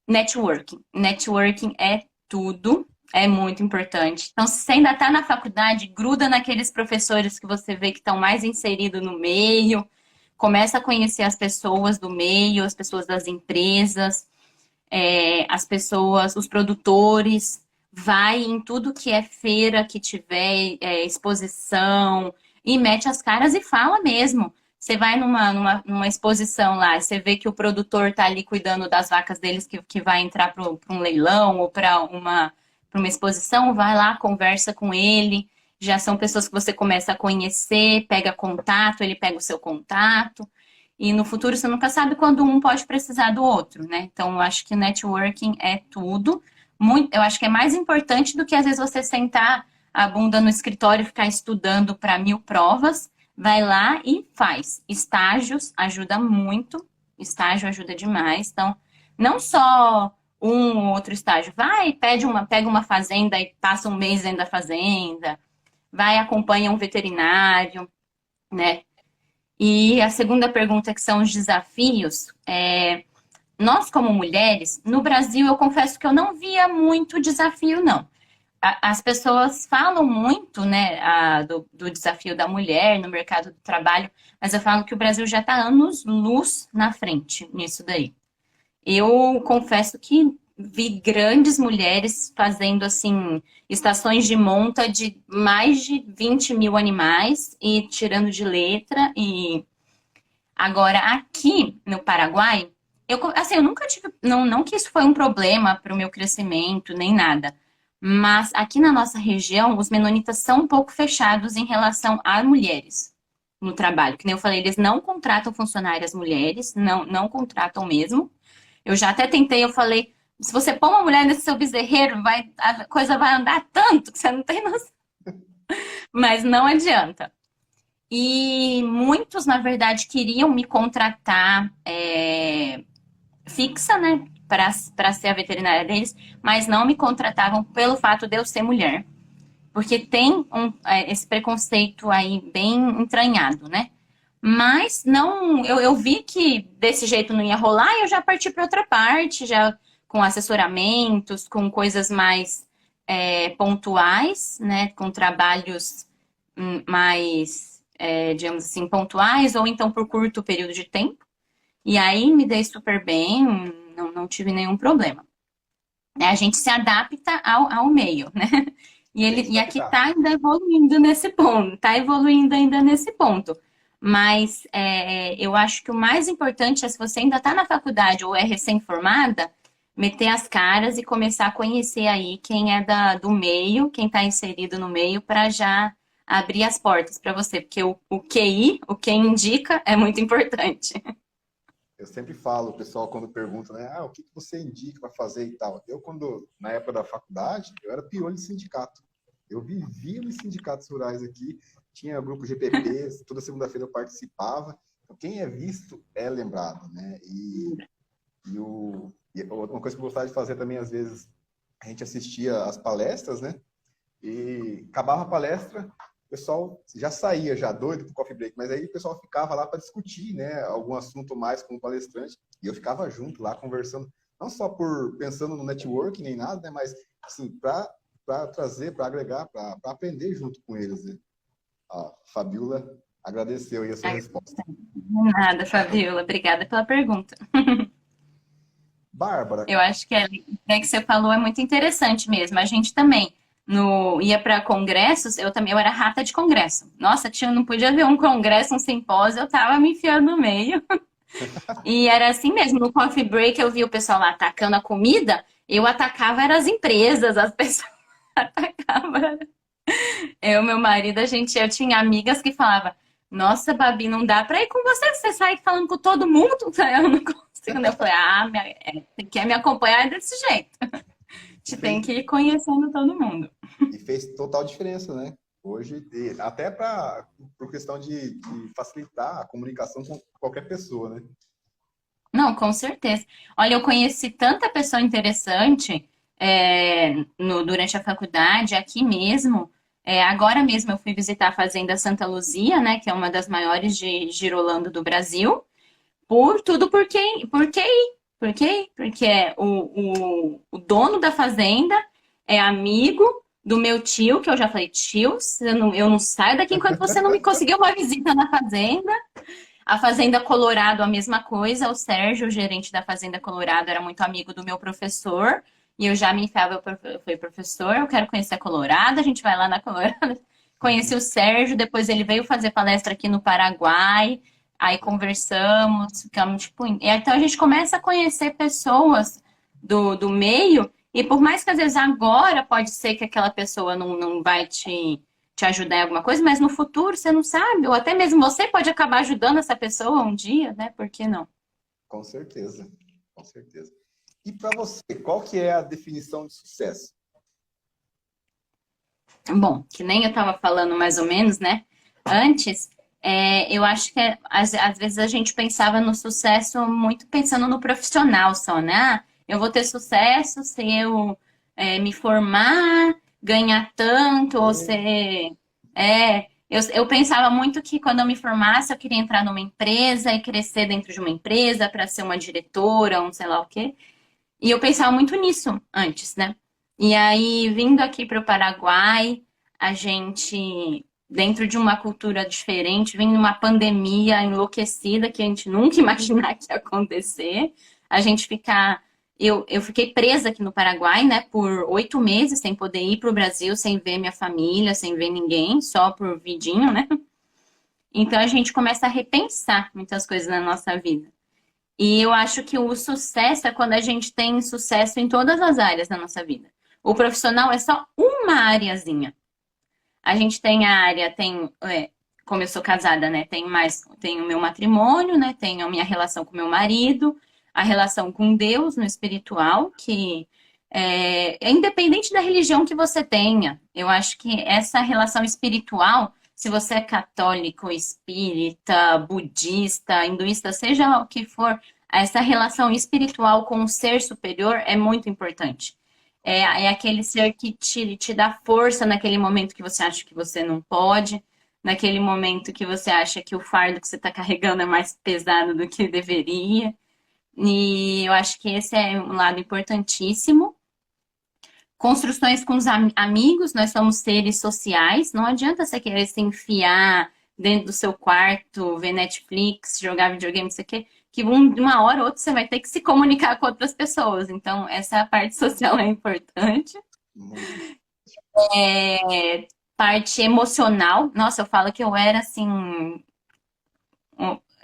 Speaker 2: networking. Networking é tudo, é muito importante. Então, se você ainda está na faculdade, gruda naqueles professores que você vê que estão mais inseridos no meio, começa a conhecer as pessoas do meio, as pessoas das empresas, as pessoas, os produtores, vai em tudo que é feira que tiver, exposição, e mete as caras e fala mesmo. Você vai numa exposição lá, você vê que o produtor está ali cuidando das vacas deles que vai entrar para um leilão ou para uma exposição, vai lá, conversa com ele. Já são pessoas que você começa a conhecer, pega contato, ele pega o seu contato. E no futuro você nunca sabe quando um pode precisar do outro, né? Então eu acho que networking é tudo. Muito, eu acho que é mais importante do que às vezes você sentar a bunda no escritório e ficar estudando para 1000 provas. Vai lá e faz. Estágios ajuda muito. Estágio ajuda demais. Então, não só um ou outro estágio. Vai, pega uma fazenda e passa um mês dentro da fazenda. Vai, acompanha um veterinário, né? E a segunda pergunta, que são os desafios, nós como mulheres, no Brasil, eu confesso que eu não via muito desafio, não. As pessoas falam muito, né, do desafio da mulher no mercado do trabalho, mas eu falo que o Brasil já está anos-luz na frente nisso daí. Eu confesso que vi grandes mulheres fazendo, assim, estações de monta de mais de 20 mil animais e tirando de letra. E agora, aqui no Paraguai, eu nunca tive, não que isso foi um problema para o meu crescimento, nem nada. Mas aqui na nossa região, os menonitas são um pouco fechados em relação a mulheres no trabalho. Que nem eu falei, eles não contratam funcionárias mulheres, não contratam mesmo. Eu já até tentei, eu falei, se você pôr uma mulher nesse seu bezerreiro, a coisa vai andar tanto que você não tem noção. Mas não adianta. E muitos, na verdade, queriam me contratar fixa, né, para ser a veterinária deles, mas não me contratavam pelo fato de eu ser mulher. Porque tem esse preconceito aí bem entranhado, né? Mas não, eu vi que desse jeito não ia rolar e eu já parti para outra parte, já com assessoramentos, com coisas mais pontuais, né? Com trabalhos mais, digamos assim, pontuais, ou então por curto período de tempo. E aí me dei super bem, não tive nenhum problema. A gente se adapta ao meio, né?
Speaker 1: Tem que se
Speaker 2: E aqui
Speaker 1: adaptar.
Speaker 2: está ainda evoluindo nesse ponto, está evoluindo ainda nesse ponto. Mas eu acho que o mais importante é, se você ainda está na faculdade ou é recém-formada, meter as caras e começar a conhecer aí quem é do meio, quem está inserido no meio, para já abrir as portas para você. Porque o QI, o quem indica, é muito importante.
Speaker 1: Eu sempre falo, o pessoal quando pergunta, né, o que que você indica para fazer e tal. Eu, na época da faculdade, eu era piolho de sindicato. Eu vivia nos sindicatos rurais aqui, tinha grupo GPP, toda segunda-feira eu participava. Então, quem é visto é lembrado, né? E uma coisa que eu gostava de fazer também, às vezes, a gente assistia as palestras, né? E acabava a palestra, o pessoal já saía, já doido pro coffee break, mas aí o pessoal ficava lá para discutir, né? Algum assunto mais com o palestrante, e eu ficava junto lá, conversando, não só por pensando no network nem nada, né? Mas, assim, para trazer, para agregar, para aprender junto com eles, né? A Fabiola agradeceu aí a sua resposta.
Speaker 2: Nada, Fabiola. Obrigada pela pergunta.
Speaker 1: Bárbara,
Speaker 2: Eu acho que é que você falou é muito interessante mesmo. A gente também ia para congressos, eu era rata de congresso. Nossa, não podia ver um congresso, um simpósio, eu tava me enfiando no meio. E era assim mesmo, no coffee break eu vi o pessoal lá atacando a comida, eu atacava eram as empresas, as pessoas atacavam. Meu marido, eu tinha amigas que falavam, nossa, Babi, não dá pra ir com você, que você sai falando com todo mundo. Eu não consigo. Eu falei, você quer me acompanhar desse jeito. A
Speaker 1: e
Speaker 2: gente tem
Speaker 1: fez,
Speaker 2: que ir conhecendo todo mundo.
Speaker 1: e fez total diferença, né? Hoje, até por questão de facilitar a comunicação com qualquer pessoa, né?
Speaker 2: Não, com certeza. Olha, eu conheci tanta pessoa interessante durante a faculdade, aqui mesmo. Agora mesmo eu fui visitar a Fazenda Santa Luzia, né, que é uma das maiores de Girolando do Brasil. Por tudo porque o dono da fazenda é amigo do meu tio, que eu já falei, tio, eu não saio daqui enquanto você não me conseguir uma visita na fazenda. A Fazenda Colorado, a mesma coisa. O Sérgio, o gerente da Fazenda Colorado, era muito amigo do meu professor. E eu já me enfiava, eu falei, professor, eu quero conhecer a Colorado, a gente vai lá na Colorado. Conheci o Sérgio, depois ele veio fazer palestra aqui no Paraguai. Aí conversamos, ficamos tipo. Então a gente começa a conhecer pessoas do meio, e por mais que às vezes agora pode ser que aquela pessoa não vai te ajudar em alguma coisa, mas no futuro você não sabe, ou até mesmo você pode acabar ajudando essa pessoa um dia, né? Por que não?
Speaker 1: Com certeza, com certeza. E para você, qual que é a definição de sucesso?
Speaker 2: Bom, que nem eu estava falando mais ou menos, né? Antes, eu acho que às vezes a gente pensava no sucesso muito pensando no profissional só, né? Eu vou ter sucesso se eu me formar, ganhar tanto, ou ser. Eu pensava muito que quando eu me formasse, eu queria entrar numa empresa e crescer dentro de uma empresa para ser uma diretora, um sei lá o quê. E eu pensava muito nisso antes, né? E aí, vindo aqui para o Paraguai, a gente, dentro de uma cultura diferente, vindo uma pandemia enlouquecida que a gente nunca imaginar que ia acontecer, a gente ficar. Eu fiquei presa aqui no Paraguai, né, por 8 meses, sem poder ir para o Brasil, sem ver minha família, sem ver ninguém, só por vidinho, né? Então a gente começa a repensar muitas coisas na nossa vida. E eu acho que o sucesso é quando a gente tem sucesso em todas as áreas da nossa vida. O profissional é só uma areazinha. A gente tem a área, como eu sou casada, né? Tenho o meu matrimônio, né? Tenho a minha relação com meu marido, a relação com Deus no espiritual, que é independente da religião que você tenha. Eu acho que essa relação espiritual, se você é católico, espírita, budista, hinduísta, seja o que for, essa relação espiritual com o ser superior é muito importante. É aquele ser que te dá força naquele momento que você acha que você não pode, naquele momento que você acha que o fardo que você está carregando é mais pesado do que deveria. E eu acho que esse é um lado importantíssimo. Construções com os amigos, nós somos seres sociais, não adianta você querer se enfiar dentro do seu quarto, ver Netflix, jogar videogame, não sei o quê, que de uma hora ou outra você vai ter que se comunicar com outras pessoas. Então, essa parte social é importante. Parte emocional, nossa, eu falo que eu era assim,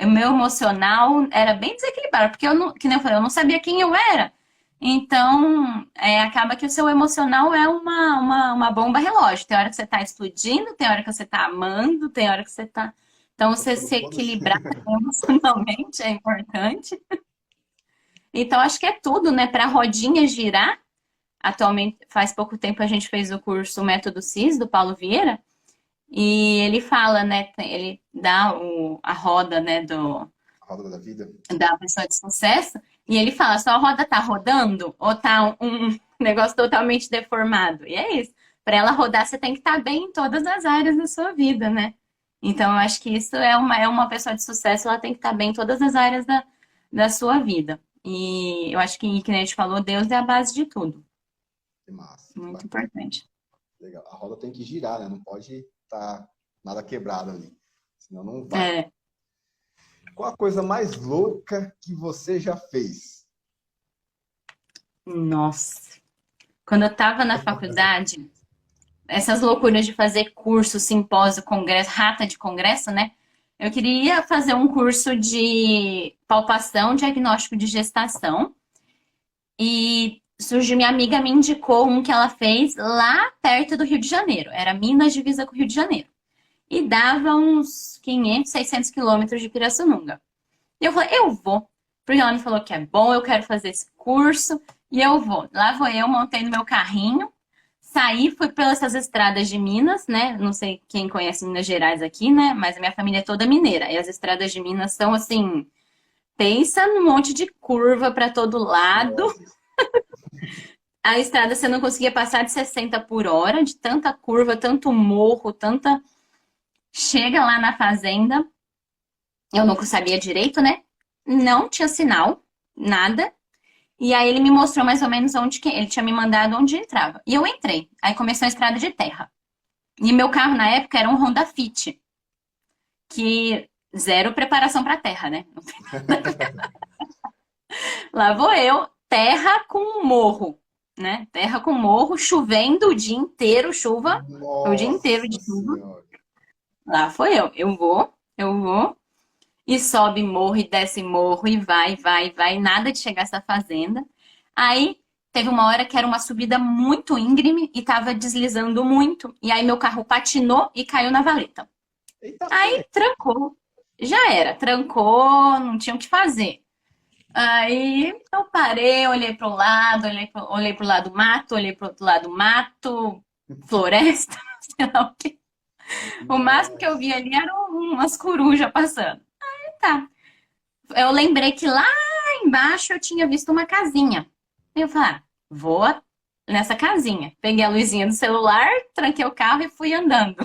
Speaker 2: o meu emocional era bem desequilibrado, porque eu não, que nem eu falei, eu não sabia quem eu era. Então, acaba que o seu emocional é uma bomba relógio. Tem hora que você tá explodindo, tem hora que você tá amando, tem hora que você tá Então,
Speaker 1: Tô
Speaker 2: você
Speaker 1: ficando
Speaker 2: se
Speaker 1: foda-se.
Speaker 2: equilibrar emocionalmente é importante. Então, acho que é tudo, né? Para a rodinha girar. Atualmente, faz pouco tempo a gente fez o curso Método CIS, do Paulo Vieira, e ele fala, né? Ele dá a roda, né,
Speaker 1: A roda da vida.
Speaker 2: da pessoa de sucesso, e ele fala, sua roda tá rodando ou tá um negócio totalmente deformado? E é isso. Para ela rodar, você tem que estar bem em todas as áreas da sua vida, né? Então, eu acho que isso é uma pessoa de sucesso, ela tem que estar bem em todas as áreas da sua vida. E eu acho que nem a gente falou, Deus é a base de tudo.
Speaker 1: Que massa, que
Speaker 2: Muito
Speaker 1: bacana.
Speaker 2: importante.
Speaker 1: Legal. A roda tem que girar, né? Não pode estar nada quebrado ali. Senão não vai.
Speaker 2: É,
Speaker 1: Qual a coisa mais louca que você já fez?
Speaker 2: nossa. Quando eu estava na faculdade, essas loucuras de fazer curso, simpósio, congresso, rata de congresso, né? Eu queria fazer um curso de palpação, diagnóstico de gestação. E surgiu, minha amiga me indicou um que ela fez lá perto do Rio de Janeiro. Era Minas divisa com o Rio de Janeiro. E dava uns 500, 600 quilômetros de Pirassununga. E eu falei, eu vou. Porque ela me falou que é bom, eu quero fazer esse curso. E eu vou. Lá vou eu, montei no meu carrinho. Saí, fui pelas essas estradas de Minas, né? Não sei quem conhece Minas Gerais aqui, né? Mas a minha família é toda mineira. E as estradas de Minas são assim, pensa num monte de curva para todo lado.
Speaker 1: Nossa,
Speaker 2: A estrada você não conseguia passar de 60 por hora, de tanta curva, tanto morro, tanta. Chega lá na fazenda, eu nunca sabia direito, né? Não tinha sinal, nada. E aí ele me mostrou mais ou menos onde que ele tinha me mandado onde entrava. E eu entrei. Aí começou a estrada de terra. E meu carro na época era um Honda Fit, que zero preparação para terra, né? Lá vou eu, terra com morro, né? Terra com morro, chovendo o dia inteiro, chuva, o dia inteiro
Speaker 1: nossa
Speaker 2: de chuva.
Speaker 1: senhora.
Speaker 2: Lá foi eu vou, e sobe morro, e desce morro, e vai, nada de chegar a essa fazenda. Aí teve uma hora que era uma subida muito íngreme e tava deslizando muito. E aí meu carro patinou e caiu na valeta.
Speaker 1: Eita,
Speaker 2: Aí
Speaker 1: pé.
Speaker 2: trancou. Já era, trancou, não tinha o que fazer. Aí eu parei, olhei para um lado, olhei pro lado mato, olhei pro outro lado mato, floresta, sei lá o quê. O máximo que eu vi
Speaker 1: Nossa.
Speaker 2: ali eram umas corujas passando. Tá. Eu lembrei que lá embaixo eu tinha visto uma casinha. Aí eu falei, vou nessa casinha. Peguei a luzinha do celular, tranquei o carro e fui andando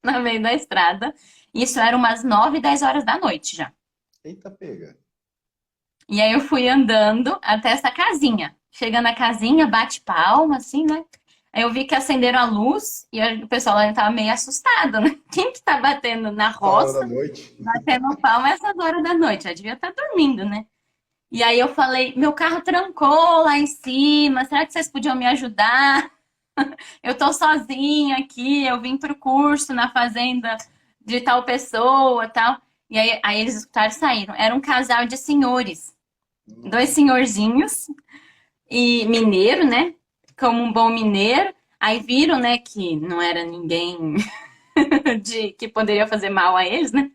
Speaker 2: no meio da estrada. Isso era umas 9, 10 horas da noite já.
Speaker 1: Eita, pega.
Speaker 2: E aí eu fui andando até essa casinha. Chegando na casinha, bate palma, assim, né? Aí eu vi que acenderam a luz e o pessoal lá tava meio assustado, né? Quem que tá batendo na
Speaker 1: Essa hora da
Speaker 2: roça,
Speaker 1: noite.
Speaker 2: batendo palma essas horas da noite? Já devia estar dormindo, né? E aí eu falei, meu carro trancou lá em cima, será que vocês podiam me ajudar? Eu tô sozinha aqui, eu vim pro curso na fazenda de tal pessoa, tal. E aí eles escutaram e saíram. Era um casal de senhores, dois
Speaker 1: Nossa.
Speaker 2: senhorzinhos e mineiro, né? Como um bom mineiro. Aí viram, né, que não era ninguém de que poderia fazer mal a eles, né?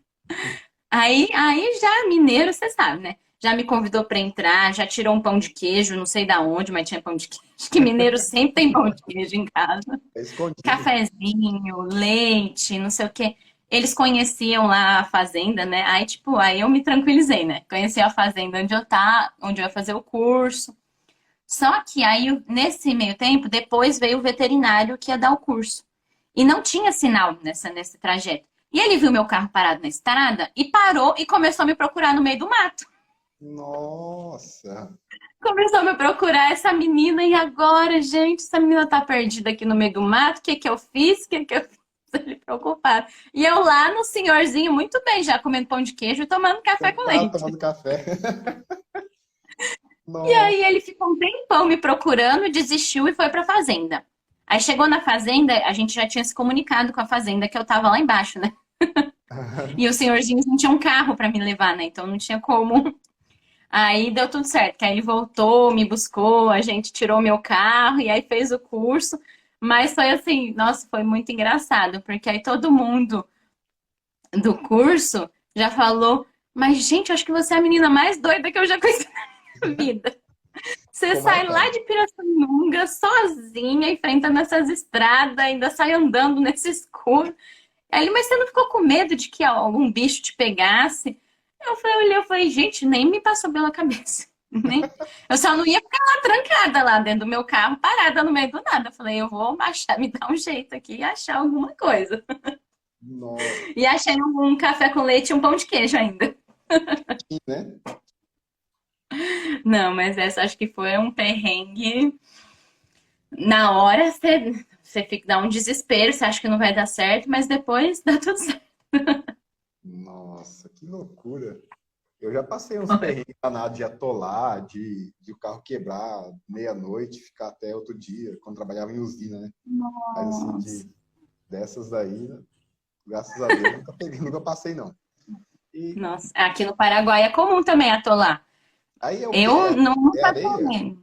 Speaker 2: Aí já mineiro, você sabe, né? Já me convidou para entrar, já tirou um pão de queijo, não sei da onde, mas tinha pão de queijo. Acho que mineiro sempre tem pão de queijo em casa.
Speaker 1: É escondido.
Speaker 2: Cafezinho, leite, não sei o quê. Eles conheciam lá a fazenda, né? Aí, tipo, aí eu me tranquilizei, né? Conheci a fazenda onde eu ia fazer o curso. Só que aí, nesse meio tempo, depois veio o veterinário que ia dar o curso. E não tinha sinal nesse trajeto. E ele viu meu carro parado na estrada e parou e começou a me procurar no meio do mato.
Speaker 1: Nossa.
Speaker 2: Começou a me procurar essa menina e agora, gente, essa menina tá perdida aqui no meio do mato. O que que eu fiz? O que que eu fiz? Ele preocupado. E eu lá no senhorzinho, muito bem, já comendo pão de queijo e tomando café com
Speaker 1: Sentado
Speaker 2: leite.
Speaker 1: tomando café.
Speaker 2: E
Speaker 1: Nossa.
Speaker 2: aí ele ficou um tempão me procurando, desistiu e foi pra fazenda. Aí chegou na fazenda, a gente já tinha se comunicado com a fazenda que eu tava lá embaixo, né? E os senhorzinhos não tinham um carro pra me levar, né? Então não tinha como. Aí deu tudo certo, que aí ele voltou, me buscou, a gente tirou meu carro e aí fez o curso. Mas foi assim, nossa, foi muito engraçado, porque aí todo mundo do curso já falou, mas gente, acho que você é a menina mais doida que eu já conheci na minha vida. Você
Speaker 1: Ficou
Speaker 2: sai lá
Speaker 1: marcado.
Speaker 2: de Pirassununga sozinha, enfrentando essas estradas, ainda sai andando nesse escuro. Aí ele, mas você não ficou com medo de que algum bicho te pegasse? Eu falei, gente, nem me passou pela cabeça. Nem... Eu só não ia ficar lá trancada lá dentro do meu carro, parada no meio do nada. Eu falei, eu vou achar, me dar um jeito aqui e achar alguma coisa.
Speaker 1: Nossa,
Speaker 2: E achei um café com leite e um pão de queijo ainda.
Speaker 1: né?
Speaker 2: Não, mas essa acho que foi um perrengue. Na hora você fica, dá um desespero, você acha que não vai dar certo, mas depois dá tudo certo.
Speaker 1: Nossa, que loucura. Eu já passei uns perrengues danados de atolar, de o carro quebrar meia-noite, ficar até outro dia, quando trabalhava em usina, né? Mas assim,
Speaker 2: Nossa.
Speaker 1: dessas daí, né, graças a Deus, nunca peguei, nunca passei, não. E
Speaker 2: Nossa, aqui no Paraguai é comum também atolar.
Speaker 1: aí é o quê?
Speaker 2: Eu
Speaker 1: É
Speaker 2: nunca
Speaker 1: areia?
Speaker 2: atolei.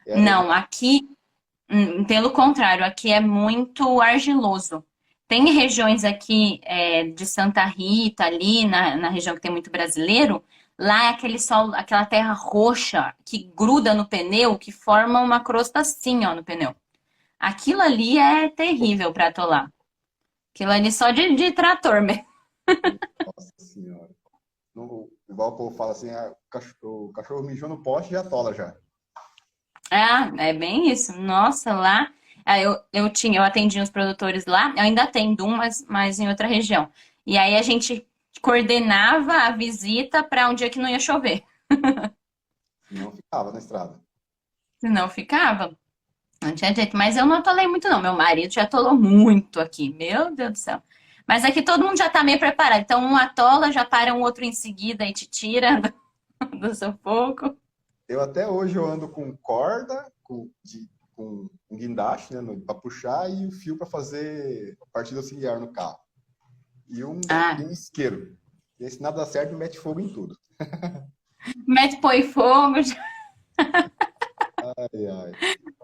Speaker 1: É areia?
Speaker 2: Não, aqui, pelo contrário, aqui é muito argiloso. Tem regiões aqui de Santa Rita, ali na região que tem muito brasileiro, lá é aquele solo, aquela terra roxa que gruda no pneu, que forma uma crosta assim, ó, no pneu. Aquilo ali é terrível para atolar. Aquilo ali só de trator mesmo.
Speaker 1: Nossa senhora. Igual o povo fala assim, ah, o cachorro mijou no poste e já atola já.
Speaker 2: Ah, é bem isso. Nossa, lá eu atendi uns produtores lá, eu ainda atendo um, mas em outra região. E aí a gente coordenava a visita para um dia que não ia chover.
Speaker 1: Não ficava na estrada.
Speaker 2: Senão ficava. Não tinha jeito. Mas eu não atolei muito, não. Meu marido já atolou muito aqui. Meu Deus do céu. Mas aqui todo mundo já tá meio preparado. Então um atola, já para um outro em seguida e te tira do sufoco.
Speaker 1: Eu até hoje eu ando com corda, com um guindaste, né, para puxar e o fio para fazer partida auxiliar no carro. E
Speaker 2: Ah,
Speaker 1: um isqueiro. E se nada dá certo, mete fogo em tudo.
Speaker 2: mete põe fogo.
Speaker 1: Ai, ai.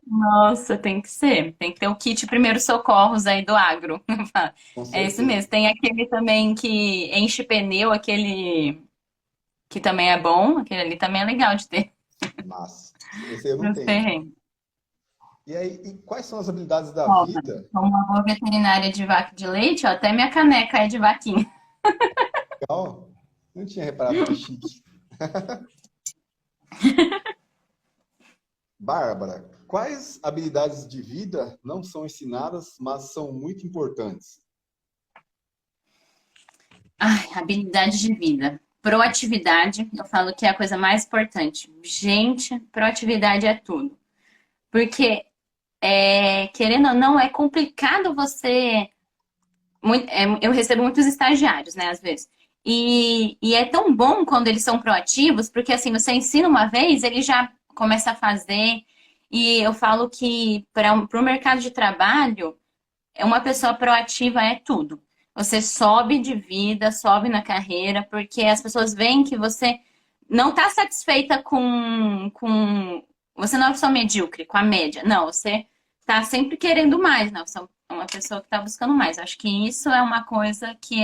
Speaker 2: Nossa, tem que ser. Tem que ter o kit primeiros socorros aí do agro.
Speaker 1: Com
Speaker 2: É isso
Speaker 1: certeza.
Speaker 2: mesmo. Tem aquele também que enche pneu, aquele que também é bom. Aquele ali também é legal de ter
Speaker 1: Mas esse aí eu não
Speaker 2: nos
Speaker 1: tenho.
Speaker 2: terrenos.
Speaker 1: E aí, e quais são as habilidades da
Speaker 2: Ó,
Speaker 1: vida?
Speaker 2: como uma boa veterinária de vaca de leite, ó, até minha caneca é de vaquinha.
Speaker 1: Legal. Não tinha reparado que chique. Bárbara, quais habilidades de vida não são ensinadas, mas são muito importantes?
Speaker 2: Ai, habilidade de vida. Proatividade, eu falo que é a coisa mais importante. Gente, proatividade é tudo. Porque, querendo ou não, é complicado você. Eu recebo muitos estagiários, né, às vezes. E é tão bom quando eles são proativos, porque assim, você ensina uma vez, ele já começa a fazer. E eu falo que para o mercado de trabalho, uma pessoa proativa é tudo. Você sobe de vida, sobe na carreira, porque as pessoas veem que você não está satisfeita com. Você não é uma pessoa medíocre, com a média. Não, você está sempre querendo mais, não. Você é uma pessoa que está buscando mais. Acho que isso é uma coisa que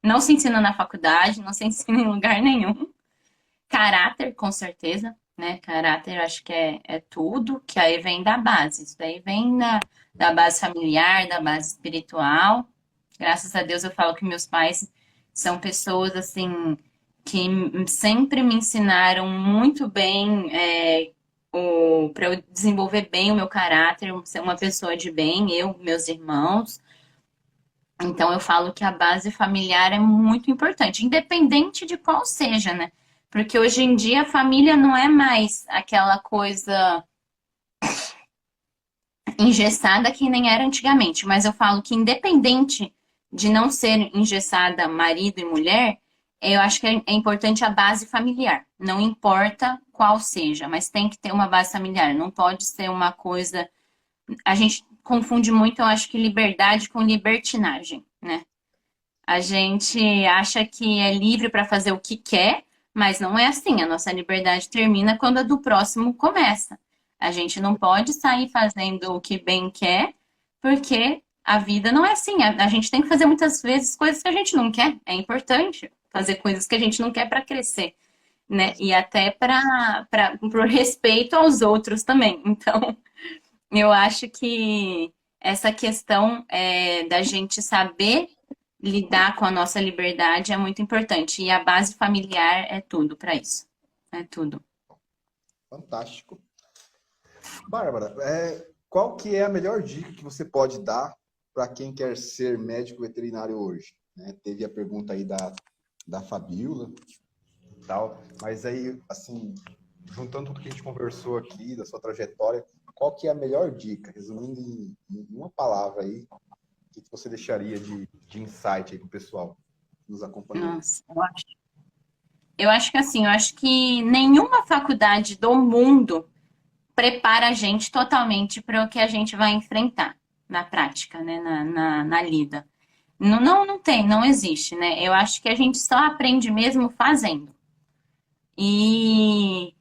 Speaker 2: não se ensina na faculdade, não se ensina em lugar nenhum. Caráter, com certeza, né? Caráter, acho que é tudo, que aí vem da base. Isso daí vem da base familiar, da base espiritual. Graças a Deus eu falo que meus pais são pessoas, assim, que sempre me ensinaram muito bem para eu desenvolver bem o meu caráter, ser uma pessoa de bem, eu, meus irmãos. Então eu falo que a base familiar é muito importante, independente de qual seja, né? Porque hoje em dia a família não é mais aquela coisa engessada que nem era antigamente, mas eu falo que independente de não ser engessada marido e mulher, eu acho que é importante a base familiar. Não importa qual seja, mas tem que ter uma base familiar. Não pode ser uma coisa. A gente confunde muito, eu acho que liberdade com libertinagem, né? A gente acha que é livre para fazer o que quer, mas não é assim. A nossa liberdade termina quando a do próximo começa. A gente não pode sair fazendo o que bem quer, porque a vida não é assim. A gente tem que fazer muitas vezes coisas que a gente não quer. É importante fazer coisas que a gente não quer para crescer, né? E até para por respeito aos outros também. Então, eu acho que essa questão da gente saber lidar com a nossa liberdade é muito importante. E a base familiar é tudo para isso. É tudo.
Speaker 1: Fantástico. Bárbara, qual que é a melhor dica que você pode dar para quem quer ser médico veterinário hoje? Né? Teve a pergunta aí da Fabíola e tal, mas aí, assim, juntando tudo que a gente conversou aqui, da sua trajetória, qual que é a melhor dica? Resumindo em uma palavra aí, o que você deixaria de insight aí para o pessoal que nos acompanha aí?
Speaker 2: Nossa, eu acho que assim, eu acho que nenhuma faculdade do mundo prepara a gente totalmente para o que a gente vai enfrentar na prática, né? Na lida. Não, não tem, não existe, né? Eu acho que a gente só aprende mesmo fazendo. E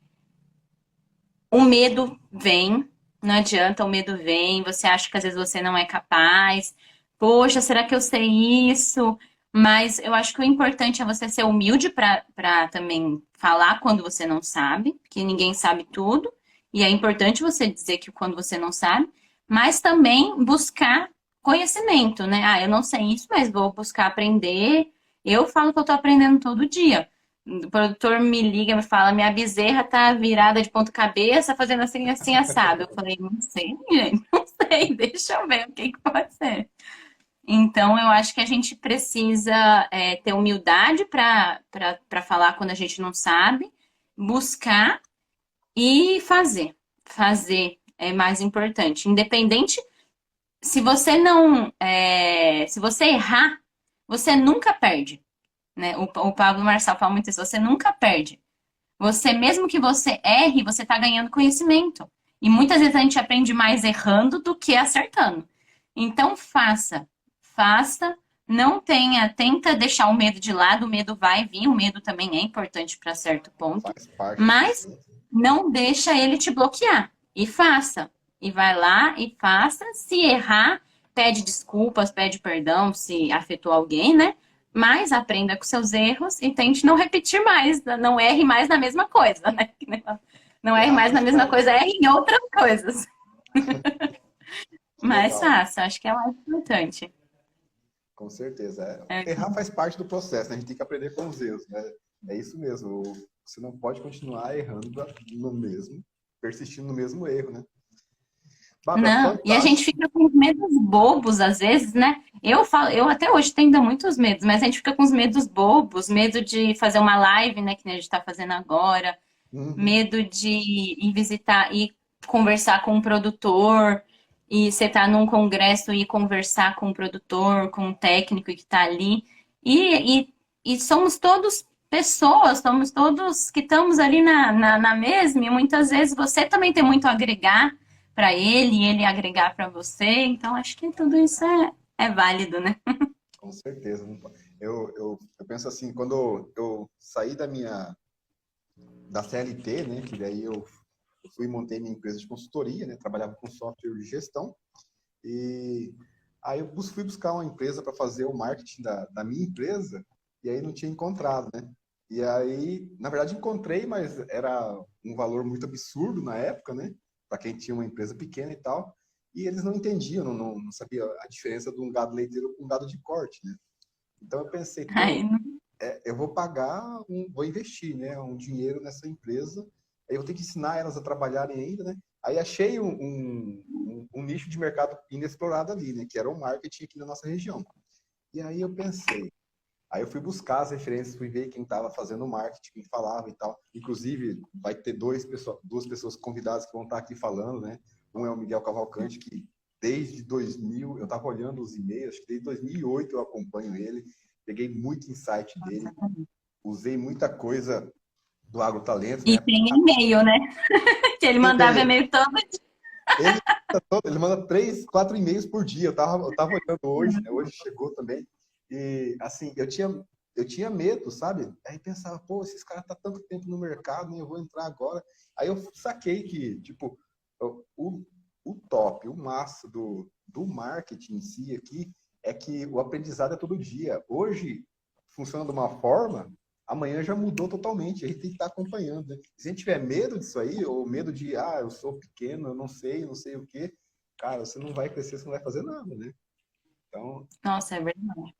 Speaker 2: o medo vem, não adianta, o medo vem, você acha que às vezes você não é capaz. Poxa, será que eu sei isso? Mas eu acho que o importante é você ser humilde para também falar quando você não sabe, que ninguém sabe tudo. E é importante você dizer que quando você não sabe, mas também buscar conhecimento, né? Ah, eu não sei isso, mas vou buscar aprender. Eu falo que eu tô aprendendo todo dia. O produtor me liga, me fala, minha bezerra tá virada de ponta cabeça, fazendo assim, assim, assado. Eu falei, não sei, gente, não sei, deixa eu ver o que que pode ser. Então, eu acho que a gente precisa ter humildade para falar quando a gente não sabe, buscar e fazer. Fazer é mais importante. Independente, se você não, se você errar, você nunca perde, né? O Pablo Marçal fala muito isso, você nunca perde. Você, mesmo que você erre, você está ganhando conhecimento. E muitas vezes a gente aprende mais errando do que acertando. Então, faça, não tenha, tenta deixar o medo de lado, o medo vai vir, o medo também é importante para certo ponto,
Speaker 1: Faz parte do
Speaker 2: mas
Speaker 1: processo.
Speaker 2: não deixa ele te bloquear. E faça. E vai lá e faça. Se errar, pede desculpas, pede perdão se afetou alguém, né? Mas aprenda com seus erros e tente não repetir mais, não erre mais na mesma coisa, né? Não erre
Speaker 1: Errar
Speaker 2: mais na
Speaker 1: faz
Speaker 2: mesma
Speaker 1: parte,
Speaker 2: coisa, erre em outras coisas.
Speaker 1: que
Speaker 2: Mas
Speaker 1: legal.
Speaker 2: faça, acho que é o mais importante.
Speaker 1: Com certeza.
Speaker 2: É,
Speaker 1: Errar faz parte do processo, né? A gente tem que aprender com os erros, né? É isso mesmo. Você não pode continuar errando no mesmo, persistindo no mesmo erro, né? Bárbara,
Speaker 2: não, e a gente
Speaker 1: fantástico.
Speaker 2: fica com medos bobos às vezes, né? Eu falo, eu até hoje tenho ainda muitos medos, mas a gente fica com os medos bobos, medo de fazer uma live, né, que a gente está fazendo agora,
Speaker 1: Uhum.
Speaker 2: medo de ir visitar e conversar com um produtor, e você tá num congresso e conversar com um produtor, com um técnico que está ali. E somos todos pessoas, somos todos que estamos ali na mesma, e muitas vezes você também tem muito a agregar para ele, e ele agregar para você. Então, acho que tudo isso é válido, né?
Speaker 1: Com certeza. Eu penso assim, quando eu saí da CLT, né? Que daí eu fui e montei minha empresa de consultoria, né? Trabalhava com software de gestão. E aí eu fui buscar uma empresa para fazer o marketing da minha empresa e aí não tinha encontrado, né? E aí, na verdade, encontrei, mas era um valor muito absurdo na época, né? Para quem tinha uma empresa pequena e tal. E eles não entendiam, não sabiam a diferença de um gado leiteiro com um gado de corte, né? Então eu pensei,
Speaker 2: Aí,
Speaker 1: pô, eu vou vou investir, né, um dinheiro nessa empresa, aí eu vou ter que ensinar elas a trabalharem ainda, né? Aí achei um nicho de mercado inexplorado ali, né, que era o marketing aqui na nossa região. E aí eu pensei, aí eu fui buscar as referências, fui ver quem estava fazendo o marketing, quem falava e tal. Inclusive, vai ter duas pessoas convidadas que vão estar aqui falando, né? Um é o Miguel Cavalcante, que desde 2000, eu estava olhando os e-mails, desde 2008 eu acompanho ele, peguei muito insight dele, usei muita coisa do AgroTalento,
Speaker 2: e
Speaker 1: né?
Speaker 2: tem e-mail, né? Que ele mandava
Speaker 1: Tem,
Speaker 2: e-mail todo
Speaker 1: ele, ele manda 3, 4 e-mails por dia. Eu tava olhando hoje, né? Hoje chegou também. E assim, eu tinha medo, sabe? Aí pensava, pô, esses caras tá tanto tempo no mercado, né? Eu vou entrar agora. Aí eu saquei que, tipo, o, o top, o massa do marketing em si aqui é que o aprendizado é todo dia. Hoje, funciona de uma forma, amanhã já mudou totalmente. A gente tem que estar acompanhando, né? Se a gente tiver medo disso aí, ou medo de, eu sou pequeno, eu não sei o quê, cara, você não vai crescer, você não vai fazer nada, né? Então,
Speaker 2: Nossa, é verdade.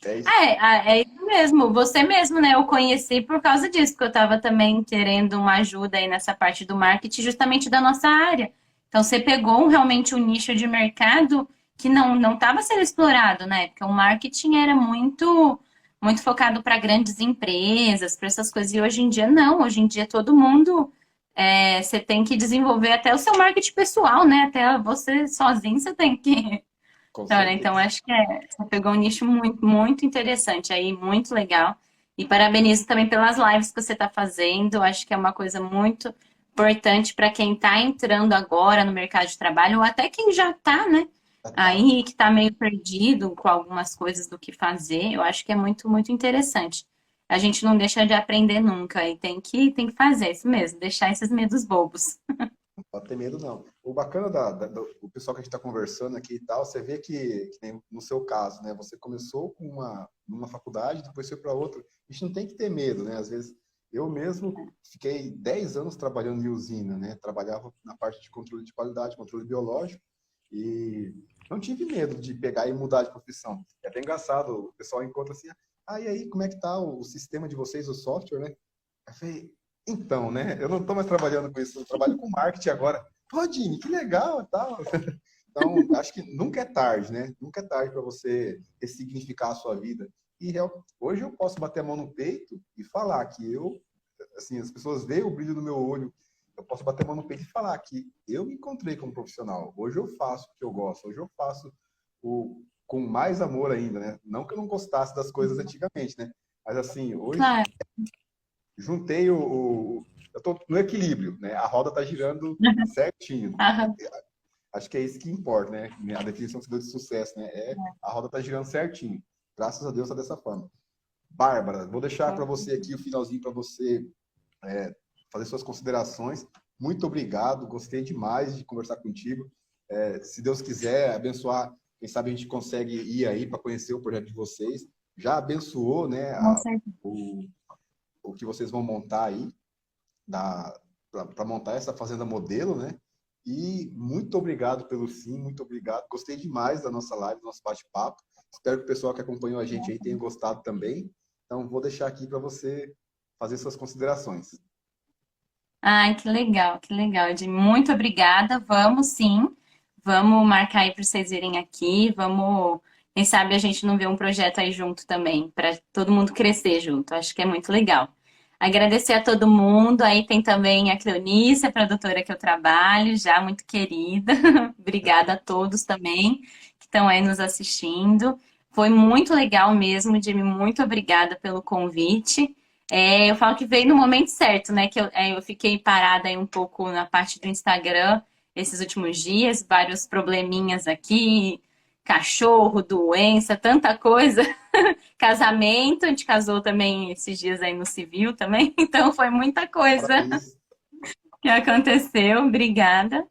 Speaker 1: é isso.
Speaker 2: É isso mesmo, você mesmo, né? Eu conheci por causa disso, porque eu estava também querendo uma ajuda aí nessa parte do marketing, justamente da nossa área. Então, você pegou realmente um nicho de mercado que não estava sendo explorado, né? Porque o marketing era muito focado para grandes empresas, para essas coisas. E hoje em dia, não. Hoje em dia, todo mundo, você tem que desenvolver até o seu marketing pessoal, né? Até você sozinho, você tem que
Speaker 1: Com
Speaker 2: Olha, então
Speaker 1: certeza.
Speaker 2: acho que você pegou um nicho muito interessante aí, muito legal. E parabenizo também pelas lives que você está fazendo. Acho que é uma coisa muito importante para quem está entrando agora no mercado de trabalho, ou até quem já está, né?
Speaker 1: Já tá.
Speaker 2: Aí que está meio perdido com algumas coisas do que fazer. Eu acho que é muito interessante. A gente não deixa de aprender nunca e tem que fazer isso mesmo, deixar esses medos bobos.
Speaker 1: Não pode ter medo, não. O bacana do pessoal que a gente está conversando aqui e tal, você vê que nem no seu caso, né? Você começou com numa faculdade, depois foi para outra. A gente não tem que ter medo, né? Às vezes, eu mesmo fiquei 10 anos trabalhando em usina, né? Trabalhava na parte de controle de qualidade, controle biológico, e não tive medo de pegar e mudar de profissão. É até engraçado, o pessoal encontra assim, e aí, como é que tá o sistema de vocês, o software, né? Eu falei, então, né? Eu não estou mais trabalhando com isso, eu trabalho com marketing agora. Pô, Jimmy, que legal e tal. Então, acho que nunca é tarde, né? Nunca é tarde para você ressignificar a sua vida. Hoje eu posso bater a mão no peito e falar que assim, as pessoas veem o brilho no meu olho. Eu posso bater a mão no peito e falar que eu me encontrei como profissional. Hoje eu faço o que eu gosto. Hoje eu faço com mais amor ainda, né? Não que eu não gostasse das coisas antigamente, né? Mas assim, hoje
Speaker 2: Claro.
Speaker 1: juntei eu estou no equilíbrio, né? A roda está girando certinho.
Speaker 2: Aham.
Speaker 1: Acho que é isso que importa, né? A definição de sucesso, né? A roda está girando certinho. Graças a Deus está dessa forma. Bárbara, vou deixar para você aqui o finalzinho para você fazer suas considerações. Muito obrigado, gostei demais de conversar contigo. Se Deus quiser abençoar, quem sabe a gente consegue ir aí para conhecer o projeto de vocês. Já abençoou, né?
Speaker 2: Com certeza.
Speaker 1: O que vocês vão montar aí para montar essa fazenda modelo, né? E muito obrigado pelo sim, muito obrigado. Gostei demais da nossa live, do nosso bate-papo. Espero que o pessoal que acompanhou a gente aí tenha gostado também. Então, vou deixar aqui para você fazer suas considerações.
Speaker 2: Ai, que legal, Edi. Muito obrigada. Vamos sim. Vamos marcar aí para vocês virem aqui. Vamos, quem sabe a gente não vê um projeto aí junto também, para todo mundo crescer junto. Acho que é muito legal. Agradecer a todo mundo. Aí tem também a Cleonice, a produtora que eu trabalho, já muito querida. Obrigada a todos também que estão aí nos assistindo. Foi muito legal mesmo, Jimmy. Muito obrigada pelo convite. Eu falo que veio no momento certo, né? Que eu fiquei parada aí um pouco na parte do Instagram esses últimos dias, vários probleminhas aqui, cachorro, doença, tanta coisa. Casamento, a gente casou também esses dias aí no civil também, então foi muita coisa
Speaker 1: Parabéns.
Speaker 2: que aconteceu. Obrigada.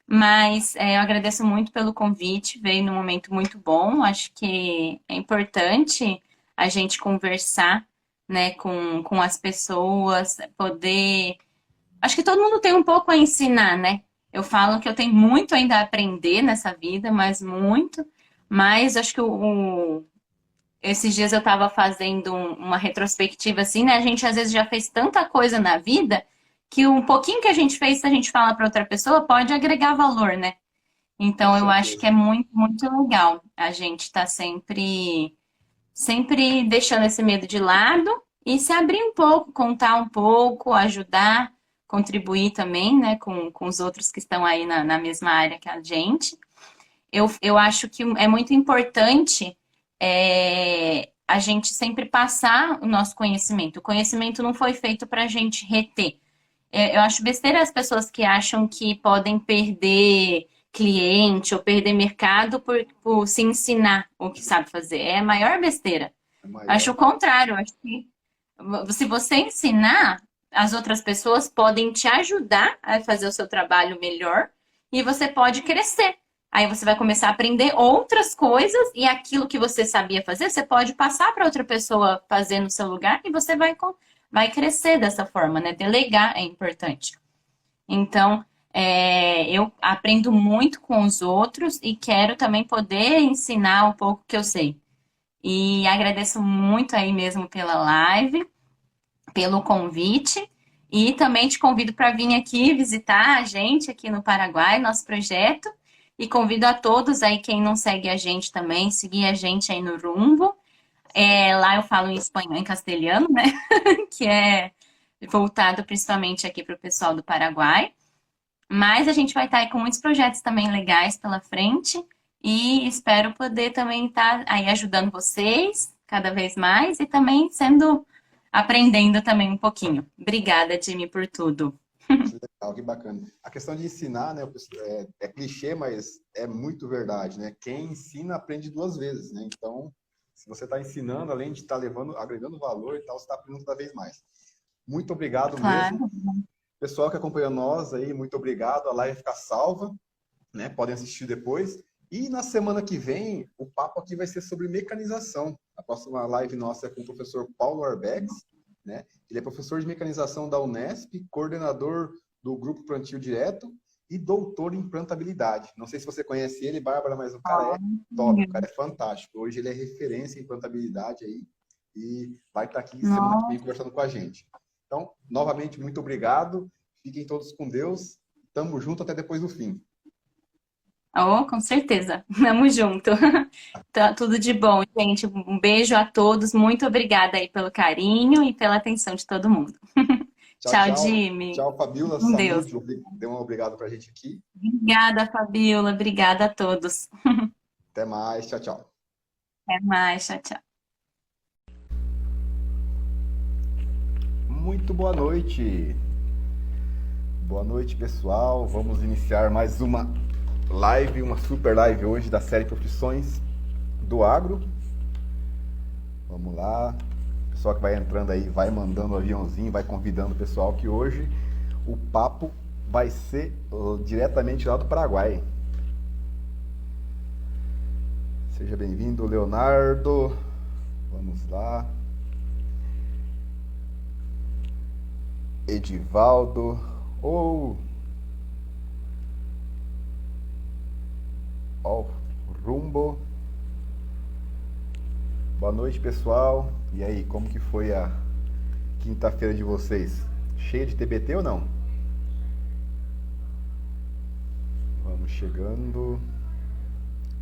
Speaker 2: Mas eu agradeço muito pelo convite, veio num momento muito bom. Acho que é importante a gente conversar, né, com as pessoas, poder. Acho que todo mundo tem um pouco a ensinar, né? Eu falo que eu tenho muito ainda a aprender nessa vida, mas muito. Mas acho que esses dias eu estava fazendo uma retrospectiva assim, né? A gente às vezes já fez tanta coisa na vida que um pouquinho que a gente fez, se a gente fala para outra pessoa, pode agregar valor, né?
Speaker 1: Com
Speaker 2: Então eu acho que
Speaker 1: certeza.
Speaker 2: é muito legal a gente estar sempre deixando esse medo de lado e se abrir um pouco, contar um pouco, ajudar, contribuir também, né, com os outros que estão aí na mesma área que a gente. Eu acho que é muito importante a gente sempre passar o nosso conhecimento. O conhecimento não foi feito para a gente reter. Eu acho besteira as pessoas que acham que podem perder cliente ou perder mercado por se ensinar o que sabe fazer. É a maior besteira.
Speaker 1: É
Speaker 2: Eu acho
Speaker 1: maior.
Speaker 2: o contrário. Eu acho que se você ensinar, as outras pessoas podem te ajudar a fazer o seu trabalho melhor e você pode crescer. Aí você vai começar a aprender outras coisas e aquilo que você sabia fazer, você pode passar para outra pessoa fazer no seu lugar e você vai crescer dessa forma, né? Delegar é importante. Então, eu aprendo muito com os outros e quero também poder ensinar um pouco que eu sei. E agradeço muito aí mesmo pela live, pelo convite. E também te convido para vir aqui visitar a gente aqui no Paraguai, nosso projeto. E convido a todos aí, quem não segue a gente também, seguir a gente aí no Rumbo. Lá eu falo em espanhol, em castelhano, né? Que é voltado principalmente aqui para o pessoal do Paraguai. Mas a gente vai estar aí com muitos projetos também legais pela frente. E espero poder também estar aí ajudando vocês cada vez mais e também aprendendo também um pouquinho. Obrigada, Jimmy, por tudo.
Speaker 1: Que legal, que bacana. A questão de ensinar, né, é clichê, mas é muito verdade, né? Quem ensina aprende duas vezes, né? Então, se você está ensinando, além de estar levando, agregando valor e tal, você está aprendendo cada vez mais. Muito obrigado mesmo.
Speaker 2: Claro.
Speaker 1: Pessoal que acompanha nós aí, muito obrigado. A live fica salva, né? Podem assistir depois. E na semana que vem, o papo aqui vai ser sobre mecanização. A próxima live nossa é com o professor Paulo Arbex, né? Ele é professor de mecanização da Unesp, coordenador do Grupo Plantio Direto e doutor em plantabilidade. Não sei se você conhece ele, Bárbara, mas o cara é top, o cara é fantástico. Hoje ele é referência em plantabilidade aí e vai estar aqui semana que vem conversando com a gente. Então, novamente, muito obrigado. Fiquem todos com Deus. Tamo junto até depois do fim.
Speaker 2: Oh, com certeza. Tamo junto. Tá tudo de bom, gente. Um beijo a todos. Muito obrigada aí pelo carinho e pela atenção de todo mundo.
Speaker 1: Tchau,
Speaker 2: Tchau,
Speaker 1: tchau.
Speaker 2: Jimmy.
Speaker 1: Tchau, Fabíola.
Speaker 2: Com Deus.
Speaker 1: Saúde. Dê um obrigado pra gente aqui.
Speaker 2: Obrigada, Fabiola. Obrigada a todos.
Speaker 1: Até mais. Tchau, tchau.
Speaker 2: Até mais. Tchau, tchau.
Speaker 1: Muito boa noite. Boa noite, pessoal. Vamos iniciar mais uma live, uma super live hoje da série Profissões do Agro. Vamos lá. O pessoal que vai entrando aí, vai mandando o aviãozinho, vai convidando o pessoal que hoje o papo vai ser diretamente lá do Paraguai. Seja bem-vindo, Leonardo. Vamos lá. Edivaldo. Rumbo. Boa noite, pessoal. E aí, como que foi a quinta-feira de vocês? Cheia de TBT ou não? Vamos chegando.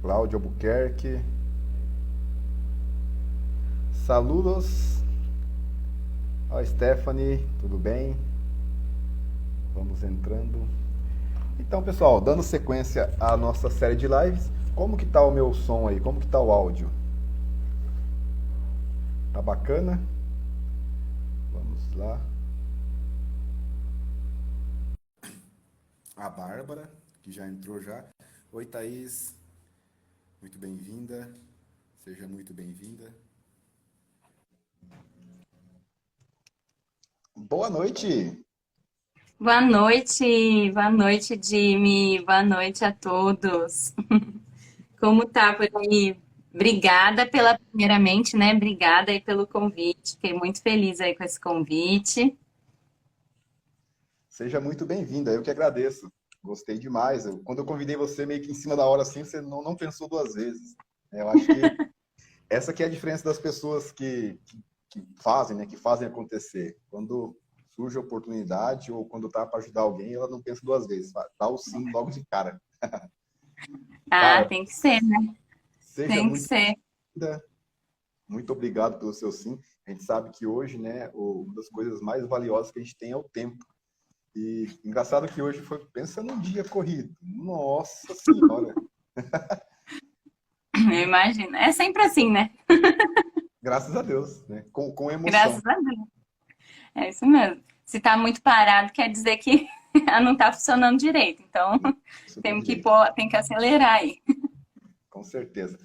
Speaker 1: Cláudio Albuquerque. Saludos. Ó, Stephanie, tudo bem? Vamos entrando. Então, pessoal, dando sequência à nossa série de lives, como que tá o meu som aí? Como que tá o áudio? Tá bacana? Vamos lá. A Bárbara, que já entrou já. Oi, Thaís. Muito bem-vinda. Seja muito bem-vinda. Boa noite.
Speaker 2: Boa noite, Jimmy. Boa noite a todos. Como tá por aí? Obrigada primeiramente, né? Obrigada aí pelo convite. Fiquei muito feliz aí com esse convite.
Speaker 1: Seja muito bem-vinda, eu que agradeço. Gostei demais. Quando eu convidei você meio que em cima da hora assim, você não pensou duas vezes. Eu acho que essa que é a diferença das pessoas que fazem, né? Que fazem acontecer. Quando surge a oportunidade ou quando tá para ajudar alguém, ela não pensa duas vezes. Dá o sim logo de cara.
Speaker 2: Ah,
Speaker 1: Cara,
Speaker 2: tem que ser, né?
Speaker 1: seja
Speaker 2: Tem que
Speaker 1: muito
Speaker 2: ser.
Speaker 1: bem-vinda. Muito obrigado pelo seu sim. A gente sabe que hoje, né, uma das coisas mais valiosas que a gente tem é o tempo. E engraçado que hoje foi, pensa num dia corrido. Nossa Senhora!
Speaker 2: Eu imagino. É sempre assim, né?
Speaker 1: Graças a Deus, né? Com emoção.
Speaker 2: Graças a Deus. É isso mesmo. Se tá muito parado, quer dizer que não tá funcionando direito. Então,
Speaker 1: Isso tem
Speaker 2: tem que
Speaker 1: direito,
Speaker 2: tem que acelerar aí.
Speaker 1: com certeza.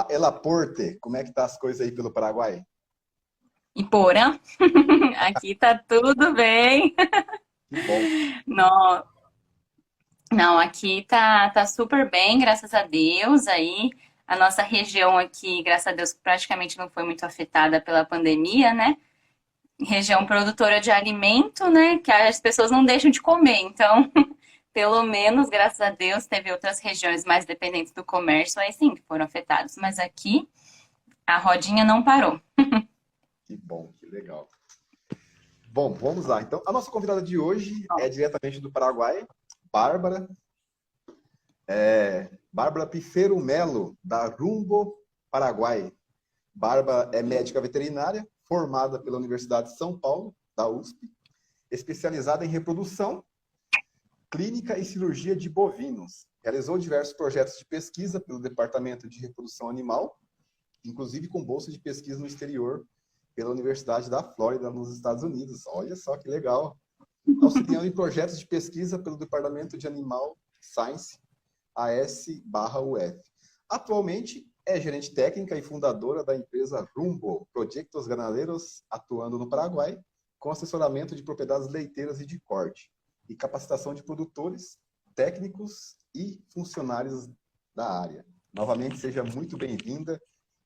Speaker 1: Ela Porte, como é que tá as coisas aí pelo Paraguai?
Speaker 2: E Porã, aqui tá tudo bem.
Speaker 1: Que bom.
Speaker 2: Não, Não, aqui tá super bem, graças a Deus. Aí a nossa região aqui, graças a Deus, praticamente não foi muito afetada pela pandemia, né? Região produtora de alimento, né? Que as pessoas não deixam de comer. Então, pelo menos, graças a Deus, teve outras regiões mais dependentes do comércio, aí sim, que foram afetadas. Mas aqui a rodinha não parou.
Speaker 1: Que bom, que legal. Bom, vamos lá. Então, a nossa convidada de hoje é diretamente do Paraguai, Bárbara. Bárbara Pifero Melo, da Rumbo, Paraguai. Bárbara é médica veterinária, formada pela Universidade de São Paulo, da USP, especializada em reprodução, clínica e cirurgia de bovinos. Realizou diversos projetos de pesquisa pelo Departamento de Reprodução Animal, inclusive com bolsa de pesquisa no exterior pela Universidade da Flórida, nos Estados Unidos. Olha só que legal. Auxiliando em projetos de pesquisa pelo Departamento de Animal Science, AS/UF. Atualmente é gerente técnica e fundadora da empresa Rumbo, Proyectos Ganaderos, atuando no Paraguai, com assessoramento de propriedades leiteiras e de corte, e capacitação de produtores, técnicos e funcionários da área. Novamente, seja muito bem-vinda.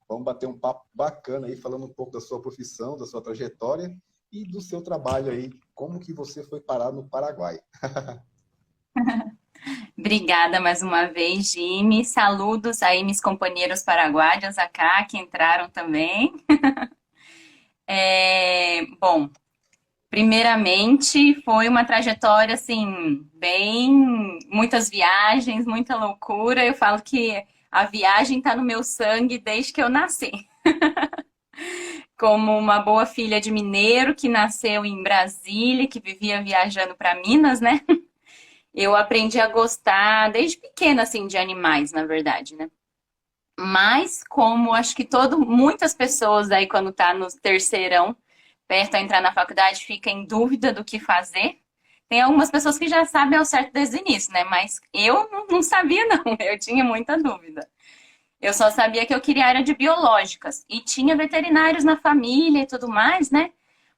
Speaker 1: Vamos bater um papo bacana aí, falando um pouco da sua profissão, da sua trajetória e do seu trabalho aí, como que você foi parar no Paraguai.
Speaker 2: Obrigada mais uma vez, Jimmy. Saludos aí, meus companheiros paraguaios acá, que entraram também. Bom, primeiramente, foi uma trajetória, assim, bem... Muitas viagens, muita loucura. Eu falo que a viagem está no meu sangue desde que eu nasci. Como uma boa filha de mineiro que nasceu em Brasília, que vivia viajando para Minas, né? Eu aprendi a gostar desde pequena, assim, de animais, na verdade, né? Mas como acho que muitas pessoas aí quando tá no terceirão, perto a entrar na faculdade, fica em dúvida do que fazer. Tem algumas pessoas que já sabem ao certo desde o início, né? Mas eu não sabia, não. Eu tinha muita dúvida. Eu só sabia que eu queria a área de biológicas. E tinha veterinários na família e tudo mais, né?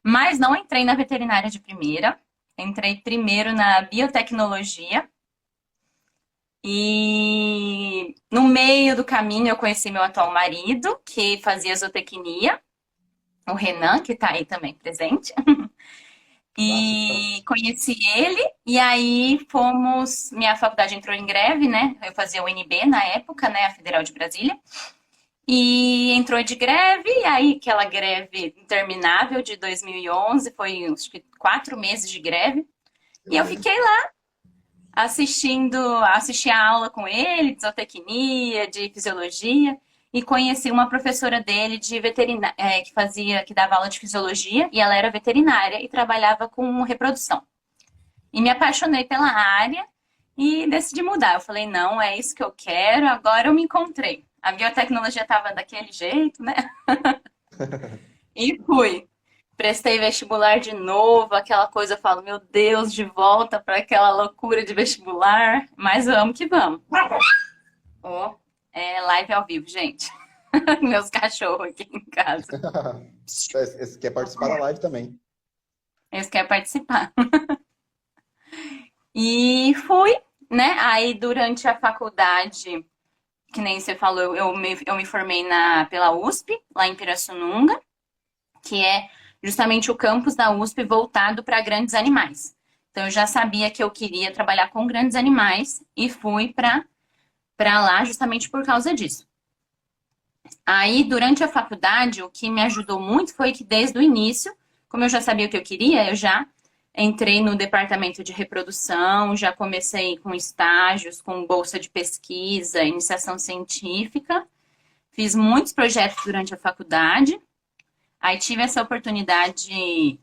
Speaker 2: Mas não entrei na veterinária de primeira. Entrei primeiro na biotecnologia. E no meio do caminho eu conheci meu atual marido, que fazia zootecnia, o Renan, que está aí também presente.
Speaker 1: Massa, então.
Speaker 2: E conheci ele, e aí fomos. Minha faculdade entrou em greve, né? Eu fazia o UNB na época, né? A Federal de Brasília. E entrou de greve, e aí aquela greve interminável de 2011, foi acho que 4 meses de greve.
Speaker 1: Eu
Speaker 2: E eu
Speaker 1: lembro.
Speaker 2: fiquei lá assisti a aula com ele, de zootecnia, de fisiologia, e conheci uma professora dele de veterinária, que dava aula de fisiologia, e ela era veterinária e trabalhava com reprodução. E me apaixonei pela área e decidi mudar. Eu falei, não, é isso que eu quero, agora eu me encontrei. A biotecnologia estava daquele jeito, né? E fui. Prestei vestibular de novo, aquela coisa, eu falo, meu Deus, de volta para aquela loucura de vestibular, mas vamos que vamos. Ó, é live ao vivo, gente. Meus cachorros aqui em casa.
Speaker 1: Esse quer participar da live também.
Speaker 2: Eles querem participar. E fui, né? Aí durante a faculdade, que nem você falou, eu me formei pela USP, lá em Pirassununga, que é justamente o campus da USP voltado para grandes animais. Então eu já sabia que eu queria trabalhar com grandes animais e fui para lá justamente por causa disso. Aí, durante a faculdade, o que me ajudou muito foi que desde o início, como eu já sabia o que eu queria, eu já entrei no departamento de reprodução, já comecei com estágios, com bolsa de pesquisa, iniciação científica, fiz muitos projetos durante a faculdade. Aí tive essa oportunidade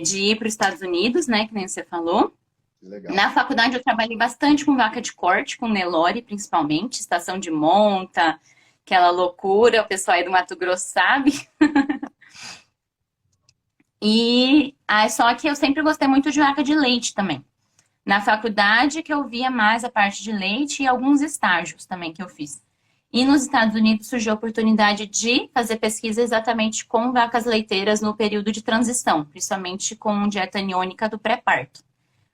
Speaker 2: de ir para os Estados Unidos, né, que nem você falou.
Speaker 1: Legal.
Speaker 2: Na faculdade eu trabalhei bastante com vaca de corte, com Nelore principalmente, estação de monta, aquela loucura, o pessoal aí do Mato Grosso sabe. E só que eu sempre gostei muito de vaca de leite também. Na faculdade que eu via mais a parte de leite e alguns estágios também que eu fiz. E nos Estados Unidos surgiu a oportunidade de fazer pesquisa exatamente com vacas leiteiras no período de transição, principalmente com dieta aniônica do pré-parto.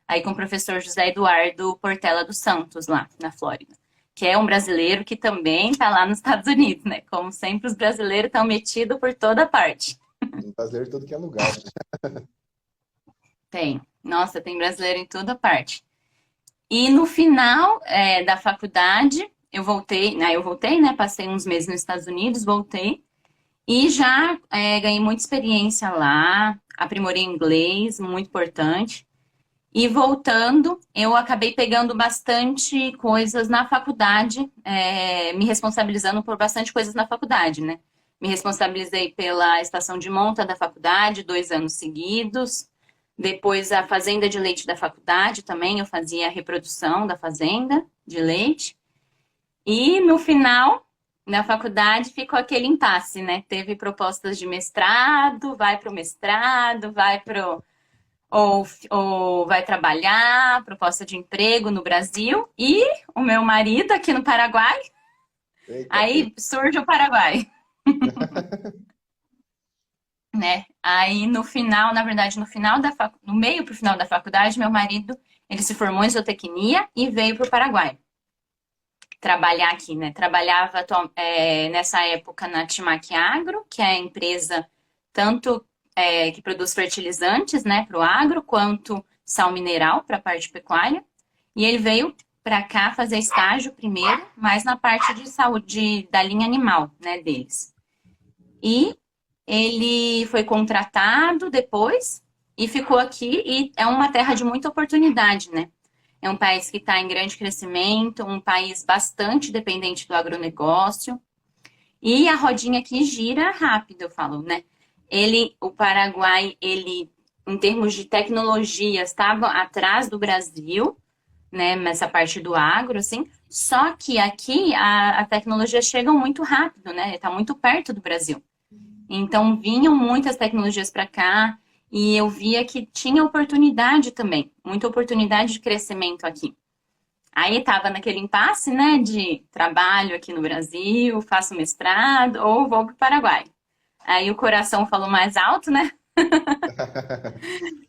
Speaker 2: aí com o professor José Eduardo Portela dos Santos, lá na Flórida, que é um brasileiro que também está lá nos Estados Unidos, né? Como sempre, os brasileiros estão metidos por toda parte.
Speaker 1: Tem brasileiro de todo que é lugar.
Speaker 2: Tem. Nossa, tem brasileiro em toda parte. E no final da faculdade, eu voltei, né? Passei uns meses nos Estados Unidos, voltei. E já ganhei muita experiência lá, aprimorei inglês, muito importante. E voltando, eu acabei pegando bastante coisas na faculdade, me responsabilizando por bastante coisas na faculdade, né? Me responsabilizei pela estação de monta da faculdade, 2 anos seguidos. Depois, a fazenda de leite da faculdade também, eu fazia a reprodução da fazenda de leite. E no final, na faculdade, ficou aquele impasse, né? Teve propostas de mestrado, vai para o mestrado, ou vai trabalhar, proposta de emprego no Brasil, e o meu marido aqui no Paraguai,
Speaker 1: Eita,
Speaker 2: aí surge o Paraguai, né? Aí no final, na verdade, no meio pro final da faculdade, meu marido, ele se formou em zootecnia e veio para o Paraguai trabalhar aqui, né? Trabalhava nessa época na Timac Agro, que é a empresa tanto que produz fertilizantes, né, para o agro, quanto sal mineral para a parte pecuária. E ele veio para cá fazer estágio primeiro, mais na parte de saúde da linha animal, né, deles. E ele foi contratado depois e ficou aqui, e é uma terra de muita oportunidade, né? É um país que está em grande crescimento, um país bastante dependente do agronegócio. E a rodinha aqui gira rápido, eu falo, né? O Paraguai, em termos de tecnologia, estava atrás do Brasil, né? Nessa parte do agro, assim. Só que aqui a tecnologia chega muito rápido, né? Está muito perto do Brasil. Então, vinham muitas tecnologias para cá e eu via que tinha oportunidade também, muita oportunidade de crescimento aqui. Aí estava naquele impasse, né, de trabalho aqui no Brasil, faço mestrado ou vou para o Paraguai. Aí o coração falou mais alto, né?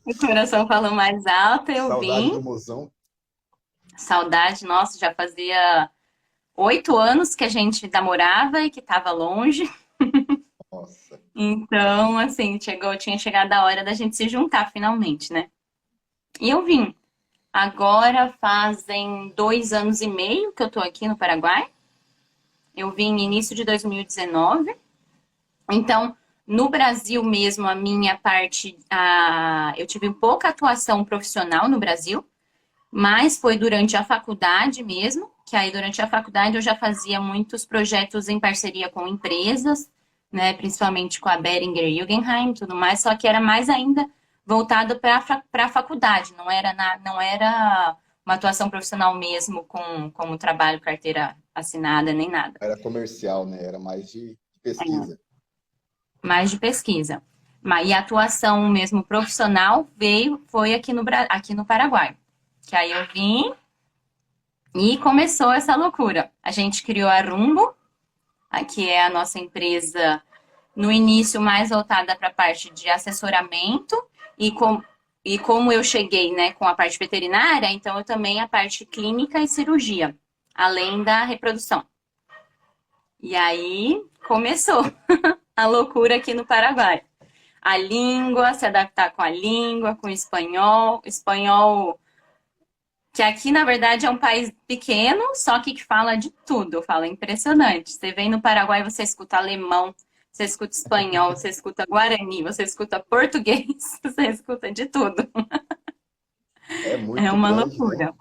Speaker 2: O coração falou mais alto, eu
Speaker 1: saudade
Speaker 2: vim.
Speaker 1: do mozão.
Speaker 2: Saudade, nossa, já fazia 8 anos que a gente namorava e que estava longe.
Speaker 1: Nossa.
Speaker 2: Então, assim, tinha chegado a hora da gente se juntar finalmente, né? E eu vim. Agora fazem 2 anos e meio que eu tô aqui no Paraguai. Eu vim no início de 2019. Então, no Brasil mesmo, a minha parte, eu tive pouca atuação profissional no Brasil, mas foi durante a faculdade mesmo, que aí durante a faculdade eu já fazia muitos projetos em parceria com empresas, né, principalmente com a Boehringer Ingelheim e tudo mais, só que era mais ainda voltado para a faculdade, não era uma atuação profissional mesmo como trabalho, carteira assinada, nem nada.
Speaker 1: Era comercial, né? Era mais de pesquisa.
Speaker 2: Mais de pesquisa. E a atuação mesmo profissional foi aqui no Paraguai. Que aí eu vim e começou essa loucura. A gente criou a Rumbo, que é a nossa empresa no início mais voltada para a parte de assessoramento e como eu cheguei, né, com a parte veterinária, então eu também a parte clínica e cirurgia, além da reprodução. E aí começou a loucura aqui no Paraguai. A língua, se adaptar com a língua, com o espanhol. Espanhol, que aqui, na verdade, é um país pequeno, só que fala de tudo. Fala impressionante. Você vem no Paraguai, você escuta alemão, você escuta espanhol, você escuta guarani, você escuta português, você escuta de tudo.
Speaker 1: É
Speaker 2: É
Speaker 1: muito
Speaker 2: uma
Speaker 1: grande, né?
Speaker 2: loucura.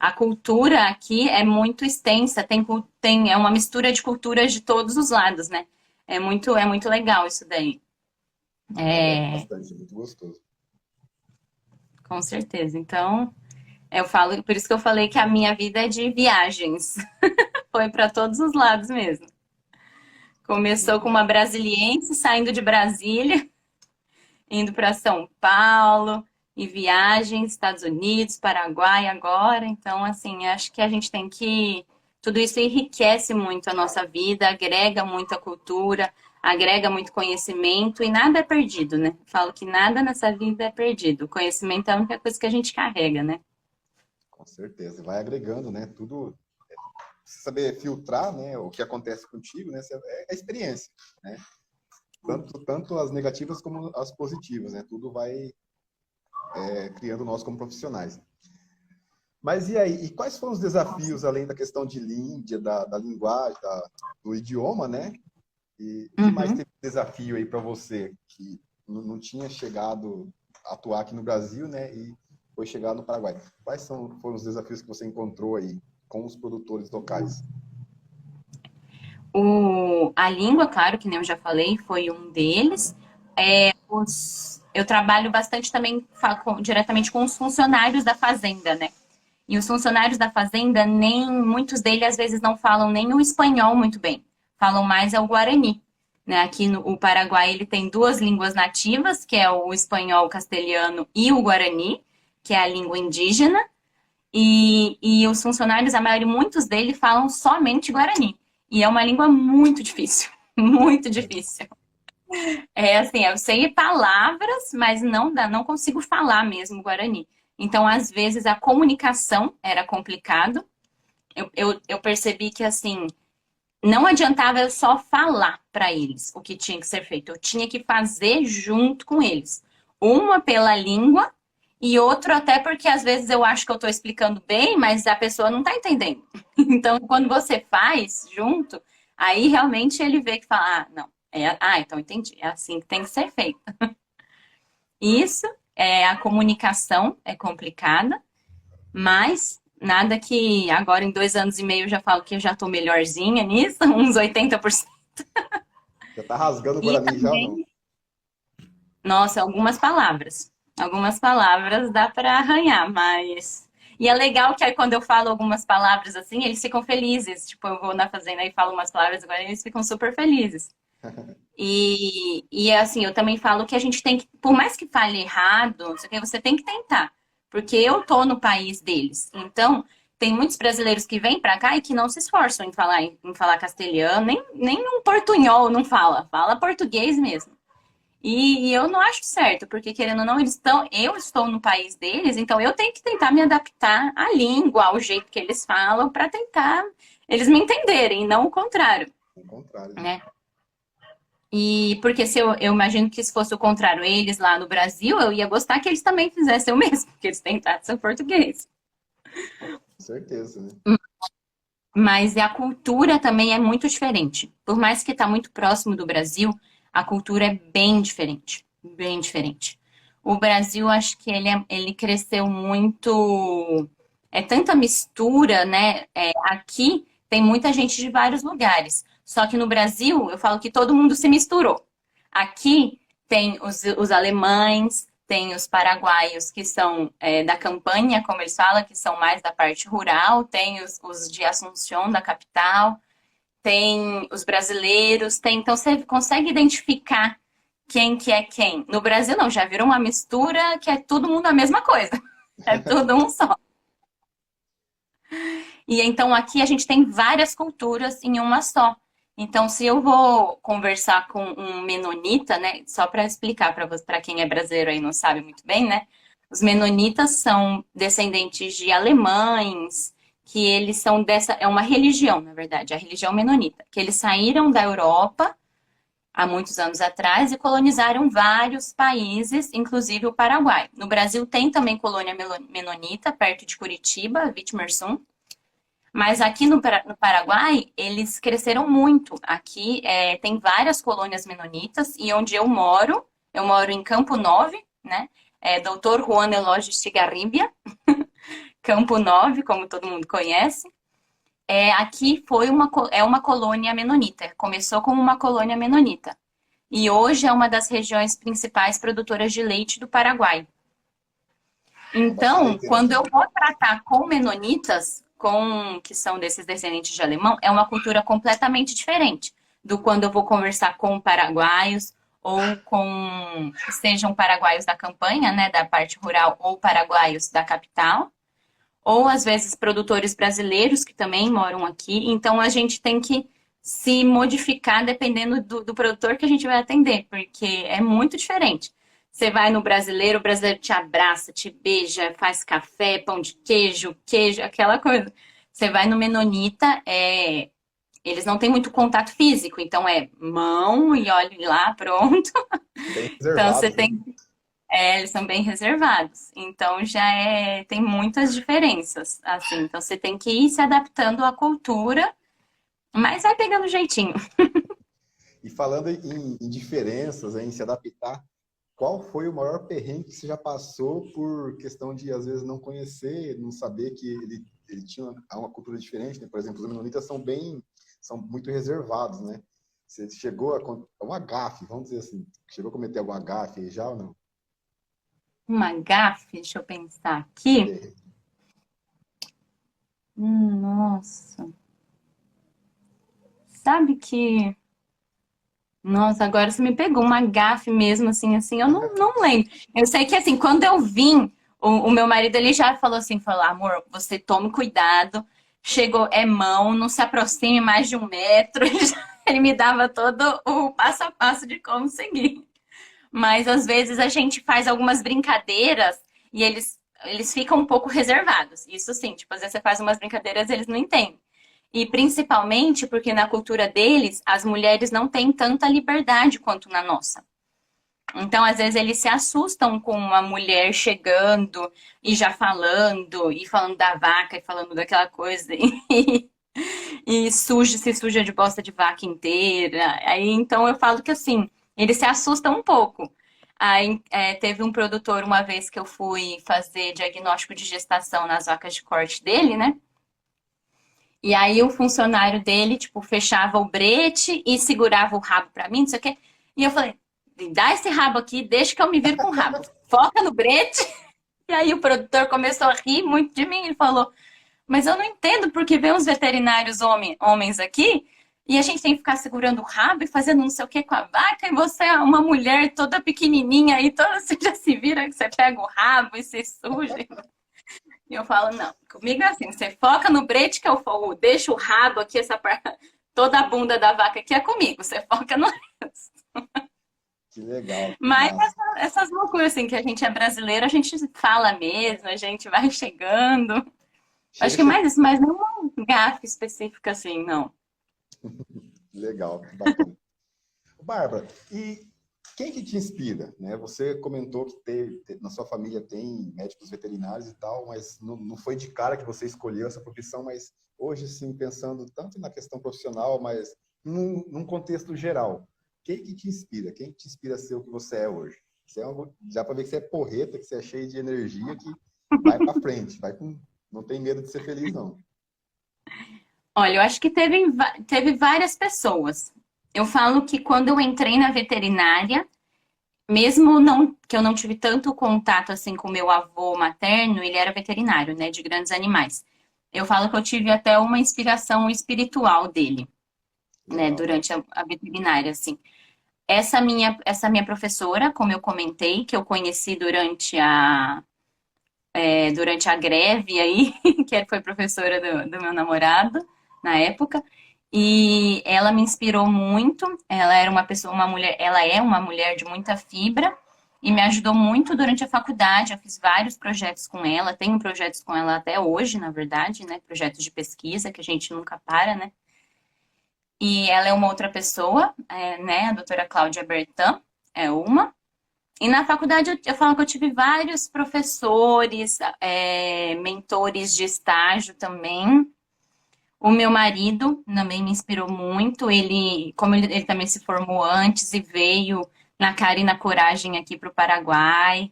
Speaker 2: A cultura aqui é muito extensa, é uma mistura de culturas de todos os lados, né? É muito legal isso daí.
Speaker 1: Eu gosto
Speaker 2: É,
Speaker 1: bastante, é muito gostoso.
Speaker 2: com certeza. Então, eu falo, por isso que eu falei que a minha vida é de viagens. Foi para todos os lados mesmo. Começou com uma brasiliense saindo de Brasília, indo para São Paulo, e viagens, Estados Unidos, Paraguai agora. Então, assim, acho que a gente tem que. Tudo isso enriquece muito a nossa vida, agrega muito a cultura, agrega muito conhecimento e nada é perdido, né? Falo que nada nessa vida é perdido. O conhecimento é a única coisa que a gente carrega, né?
Speaker 1: Com certeza. Vai agregando, né? Tudo. Saber filtrar, né? O que acontece contigo, né? É a experiência, né? Tanto as negativas como as positivas, né? Tudo vai criando nós como profissionais. Mas e aí? E quais foram os desafios, além da questão de língua, da linguagem, do idioma, né? E que mais
Speaker 2: Uhum.
Speaker 1: teve desafio aí para você que não tinha chegado a atuar aqui no Brasil, né? E foi chegar no Paraguai. Foram os desafios que você encontrou aí com os produtores locais?
Speaker 2: A língua, claro, que nem eu já falei, foi um deles. Eu trabalho bastante também diretamente com os funcionários da fazenda, né? E os funcionários da fazenda, nem muitos deles às vezes não falam nem o espanhol muito bem. Falam mais é o guarani. Né? Aqui no o Paraguai ele tem duas línguas nativas, que é o espanhol castelhano e o guarani, que é a língua indígena. E os funcionários, a maioria, muitos deles falam somente guarani. E é uma língua muito difícil, muito difícil. É assim, eu sei palavras, mas não consigo falar mesmo guarani. Então, às vezes, a comunicação era complicado. Eu percebi que, assim, não adiantava eu só falar para eles o que tinha que ser feito. Eu tinha que fazer junto com eles. Uma pela língua e outro até porque, às vezes, eu acho que eu estou explicando bem, mas a pessoa não está entendendo. Então, quando você faz junto, aí realmente ele vê que fala, ah, não. Então entendi. É assim que tem que ser feito. Isso, a comunicação é complicada, mas nada que agora em 2 anos e meio eu já falo que eu já estou melhorzinha nisso, uns 80%.
Speaker 1: Já tá rasgando o
Speaker 2: E
Speaker 1: Guarani já ou não?
Speaker 2: também, nossa, algumas palavras. Algumas palavras dá para arranhar, mas. E é legal que aí quando eu falo algumas palavras assim, eles ficam felizes. Tipo, eu vou na fazenda e falo umas palavras, agora eles ficam super felizes. E assim, eu também falo que a gente tem que, por mais que fale errado, não sei o que, você tem que tentar. Porque eu tô no país deles. Então, tem muitos brasileiros que vêm pra cá e que não se esforçam em falar castelhano, nem um portunhol não fala português mesmo. E eu não acho certo, porque querendo ou não, eu estou no país deles, então eu tenho que tentar me adaptar à língua, ao jeito que eles falam, para tentar eles me entenderem, não o contrário,
Speaker 1: Ao contrário, né?
Speaker 2: né? E porque se eu imagino que se fosse o contrário, eles lá no Brasil, eu ia gostar que eles também fizessem o mesmo, que eles tentassem o português.
Speaker 1: Com certeza, né?
Speaker 2: Mas a cultura também é muito diferente. Por mais que está muito próximo do Brasil, a cultura é bem diferente. Bem diferente. O Brasil, acho que ele cresceu muito. É tanta mistura, né? Aqui tem muita gente de vários lugares. Só que no Brasil, eu falo que todo mundo se misturou. Aqui tem os alemães, tem os paraguaios que são da campanha, como eles falam, que são mais da parte rural, tem os de Assunção, da capital, tem os brasileiros, então você consegue identificar quem que é quem. No Brasil não, já virou uma mistura que é todo mundo a mesma coisa. É tudo um só. E então aqui a gente tem várias culturas em uma só. Então, se eu vou conversar com um menonita, né, só para explicar para quem é brasileiro aí e não sabe muito bem, né? Os menonitas são descendentes de alemães, que eles são é uma religião, na verdade, a religião menonita, que eles saíram da Europa há muitos anos atrás e colonizaram vários países, inclusive o Paraguai. No Brasil tem também colônia menonita, perto de Curitiba, Vitimersum, mas aqui no Paraguai, eles cresceram muito. Aqui tem várias colônias menonitas e onde eu moro em Campo Nove, né? Doutor Juan Eloy Estigarribia, Campo Nove, como todo mundo conhece. Aqui é uma colônia menonita. Começou como uma colônia menonita. E hoje é uma das regiões principais produtoras de leite do Paraguai. Então,
Speaker 1: Abastecem, né?
Speaker 2: quando eu vou tratar com menonitas, que são desses descendentes de alemão, é uma cultura completamente diferente do quando eu vou conversar com paraguaios ou com sejam paraguaios da campanha, né, da parte rural, ou paraguaios da capital, ou às vezes produtores brasileiros que também moram aqui. Então a gente tem que se modificar dependendo do produtor que a gente vai atender, porque é muito diferente. Você vai no brasileiro, o brasileiro te abraça, te beija, faz café, pão de queijo, queijo, aquela coisa. Você vai no menonita, eles não têm muito contato físico, então é mão e olhe lá, pronto.
Speaker 1: Bem
Speaker 2: Então você
Speaker 1: reservados, né?
Speaker 2: tem, eles são bem reservados. Então já tem muitas diferenças, assim. Então você tem que ir se adaptando à cultura, mas vai pegando jeitinho.
Speaker 1: E falando em diferenças, em se adaptar, qual foi o maior perrengue que você já passou por questão de, às vezes, não conhecer, não saber que ele tinha uma cultura diferente, né? Por exemplo, os menonitas são muito reservados, né? Você chegou a um gafe, vamos dizer assim, chegou a cometer alguma gafe aí já ou não?
Speaker 2: Uma gafe, deixa eu pensar aqui.
Speaker 1: É,
Speaker 2: Nossa. Sabe que. Nossa, agora você me pegou uma gafe mesmo, assim, eu não lembro. Eu sei que, assim, quando eu vim, o meu marido, ele já falou, amor, você tome cuidado, chegou, é mão, não se aproxime mais de 1 metro. Ele me dava todo o passo a passo de como seguir. Mas, às vezes, a gente faz algumas brincadeiras e eles ficam um pouco reservados. Isso sim, tipo, às vezes você faz umas brincadeiras e eles não entendem. E principalmente porque na cultura deles, as mulheres não têm tanta liberdade quanto na nossa. Então, às vezes, eles se assustam com uma mulher chegando e falando da vaca e falando daquela coisa, e se suja de bosta de vaca inteira. Aí, então, eu falo que assim, eles se assustam um pouco. Aí, teve um produtor uma vez que eu fui fazer diagnóstico de gestação nas vacas de corte dele, né? E aí o funcionário dele, tipo, fechava o brete e segurava o rabo pra mim, não sei o quê. E eu falei, dá esse rabo aqui, deixa que eu me viro com o rabo. Foca no brete. E aí o produtor começou a rir muito de mim. Ele falou, mas eu não entendo porque vem uns veterinários homens aqui e a gente tem que ficar segurando o rabo e fazendo não sei o que com a vaca e você é uma mulher toda pequenininha aí, toda você já se vira que você pega o rabo e se suja. E eu falo, não, comigo é assim, você foca no brete que eu fogo, deixa o rabo aqui, essa parte, toda a bunda da vaca aqui é comigo, você foca no resto.
Speaker 1: que legal, que
Speaker 2: Mas
Speaker 1: massa.
Speaker 2: essas loucuras, assim, que a gente é brasileiro, a gente fala mesmo, a gente vai chegando. Acho
Speaker 1: Chega,
Speaker 2: que
Speaker 1: chega.
Speaker 2: mais isso, mas não uma gafe específica assim, não.
Speaker 1: Legal, que bacana. Bárbara, e quem que te inspira, né? Você comentou que na sua família tem médicos veterinários e tal, mas não foi de cara que você escolheu essa profissão, mas hoje, sim, pensando tanto na questão profissional, mas num contexto geral, quem que te inspira? Quem que te inspira a ser o que você é hoje? Você é dá para ver que você é porreta, que você é cheio de energia, que vai para frente, não tem medo de ser feliz, não.
Speaker 2: Olha, eu acho que teve várias pessoas. Eu falo que quando eu entrei na veterinária, mesmo não, que eu não tive tanto contato assim com meu avô materno, ele era veterinário, né, de grandes animais. Eu falo que eu tive até uma inspiração espiritual dele, né,
Speaker 1: Legal.
Speaker 2: durante a veterinária, assim. Essa minha professora, como eu comentei, que eu conheci durante a greve aí, que foi professora do meu namorado na época, e ela me inspirou muito. Ela era uma mulher, ela é uma mulher de muita fibra e me ajudou muito durante a faculdade. Eu fiz vários projetos com ela, tenho projetos com ela até hoje, na verdade, né? Projetos de pesquisa que a gente nunca para, né? E ela é uma outra pessoa, né? A doutora Cláudia Bertan é uma. E na faculdade eu falo que eu tive vários professores, mentores de estágio também. O meu marido também me inspirou muito. Como ele também se formou antes e veio na cara e na coragem aqui para o Paraguai.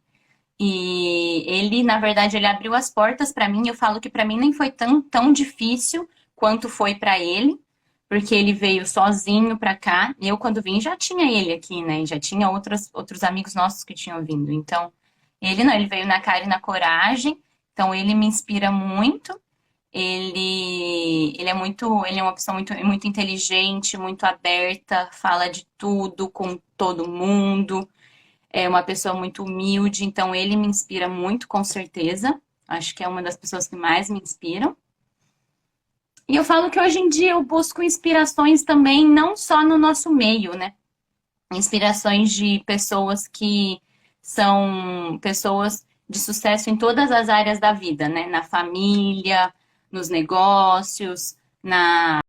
Speaker 2: E ele, na verdade, ele abriu as portas para mim. Eu falo que para mim nem foi tão difícil quanto foi para ele, porque ele veio sozinho para cá. Eu, quando vim, já tinha ele aqui, né? E já tinha outros amigos nossos que tinham vindo. Então, ele não, ele veio na cara e na coragem. Então, ele me inspira muito. Ele é uma pessoa muito inteligente, muito aberta, fala de tudo com todo mundo. É uma pessoa muito humilde, então ele me inspira muito, com certeza. Acho que é uma das pessoas que mais me inspiram. E eu falo que hoje em dia eu busco inspirações também, não só no nosso meio, né? Inspirações de pessoas que são pessoas de sucesso em todas as áreas da vida, né? Na família, nos negócios, na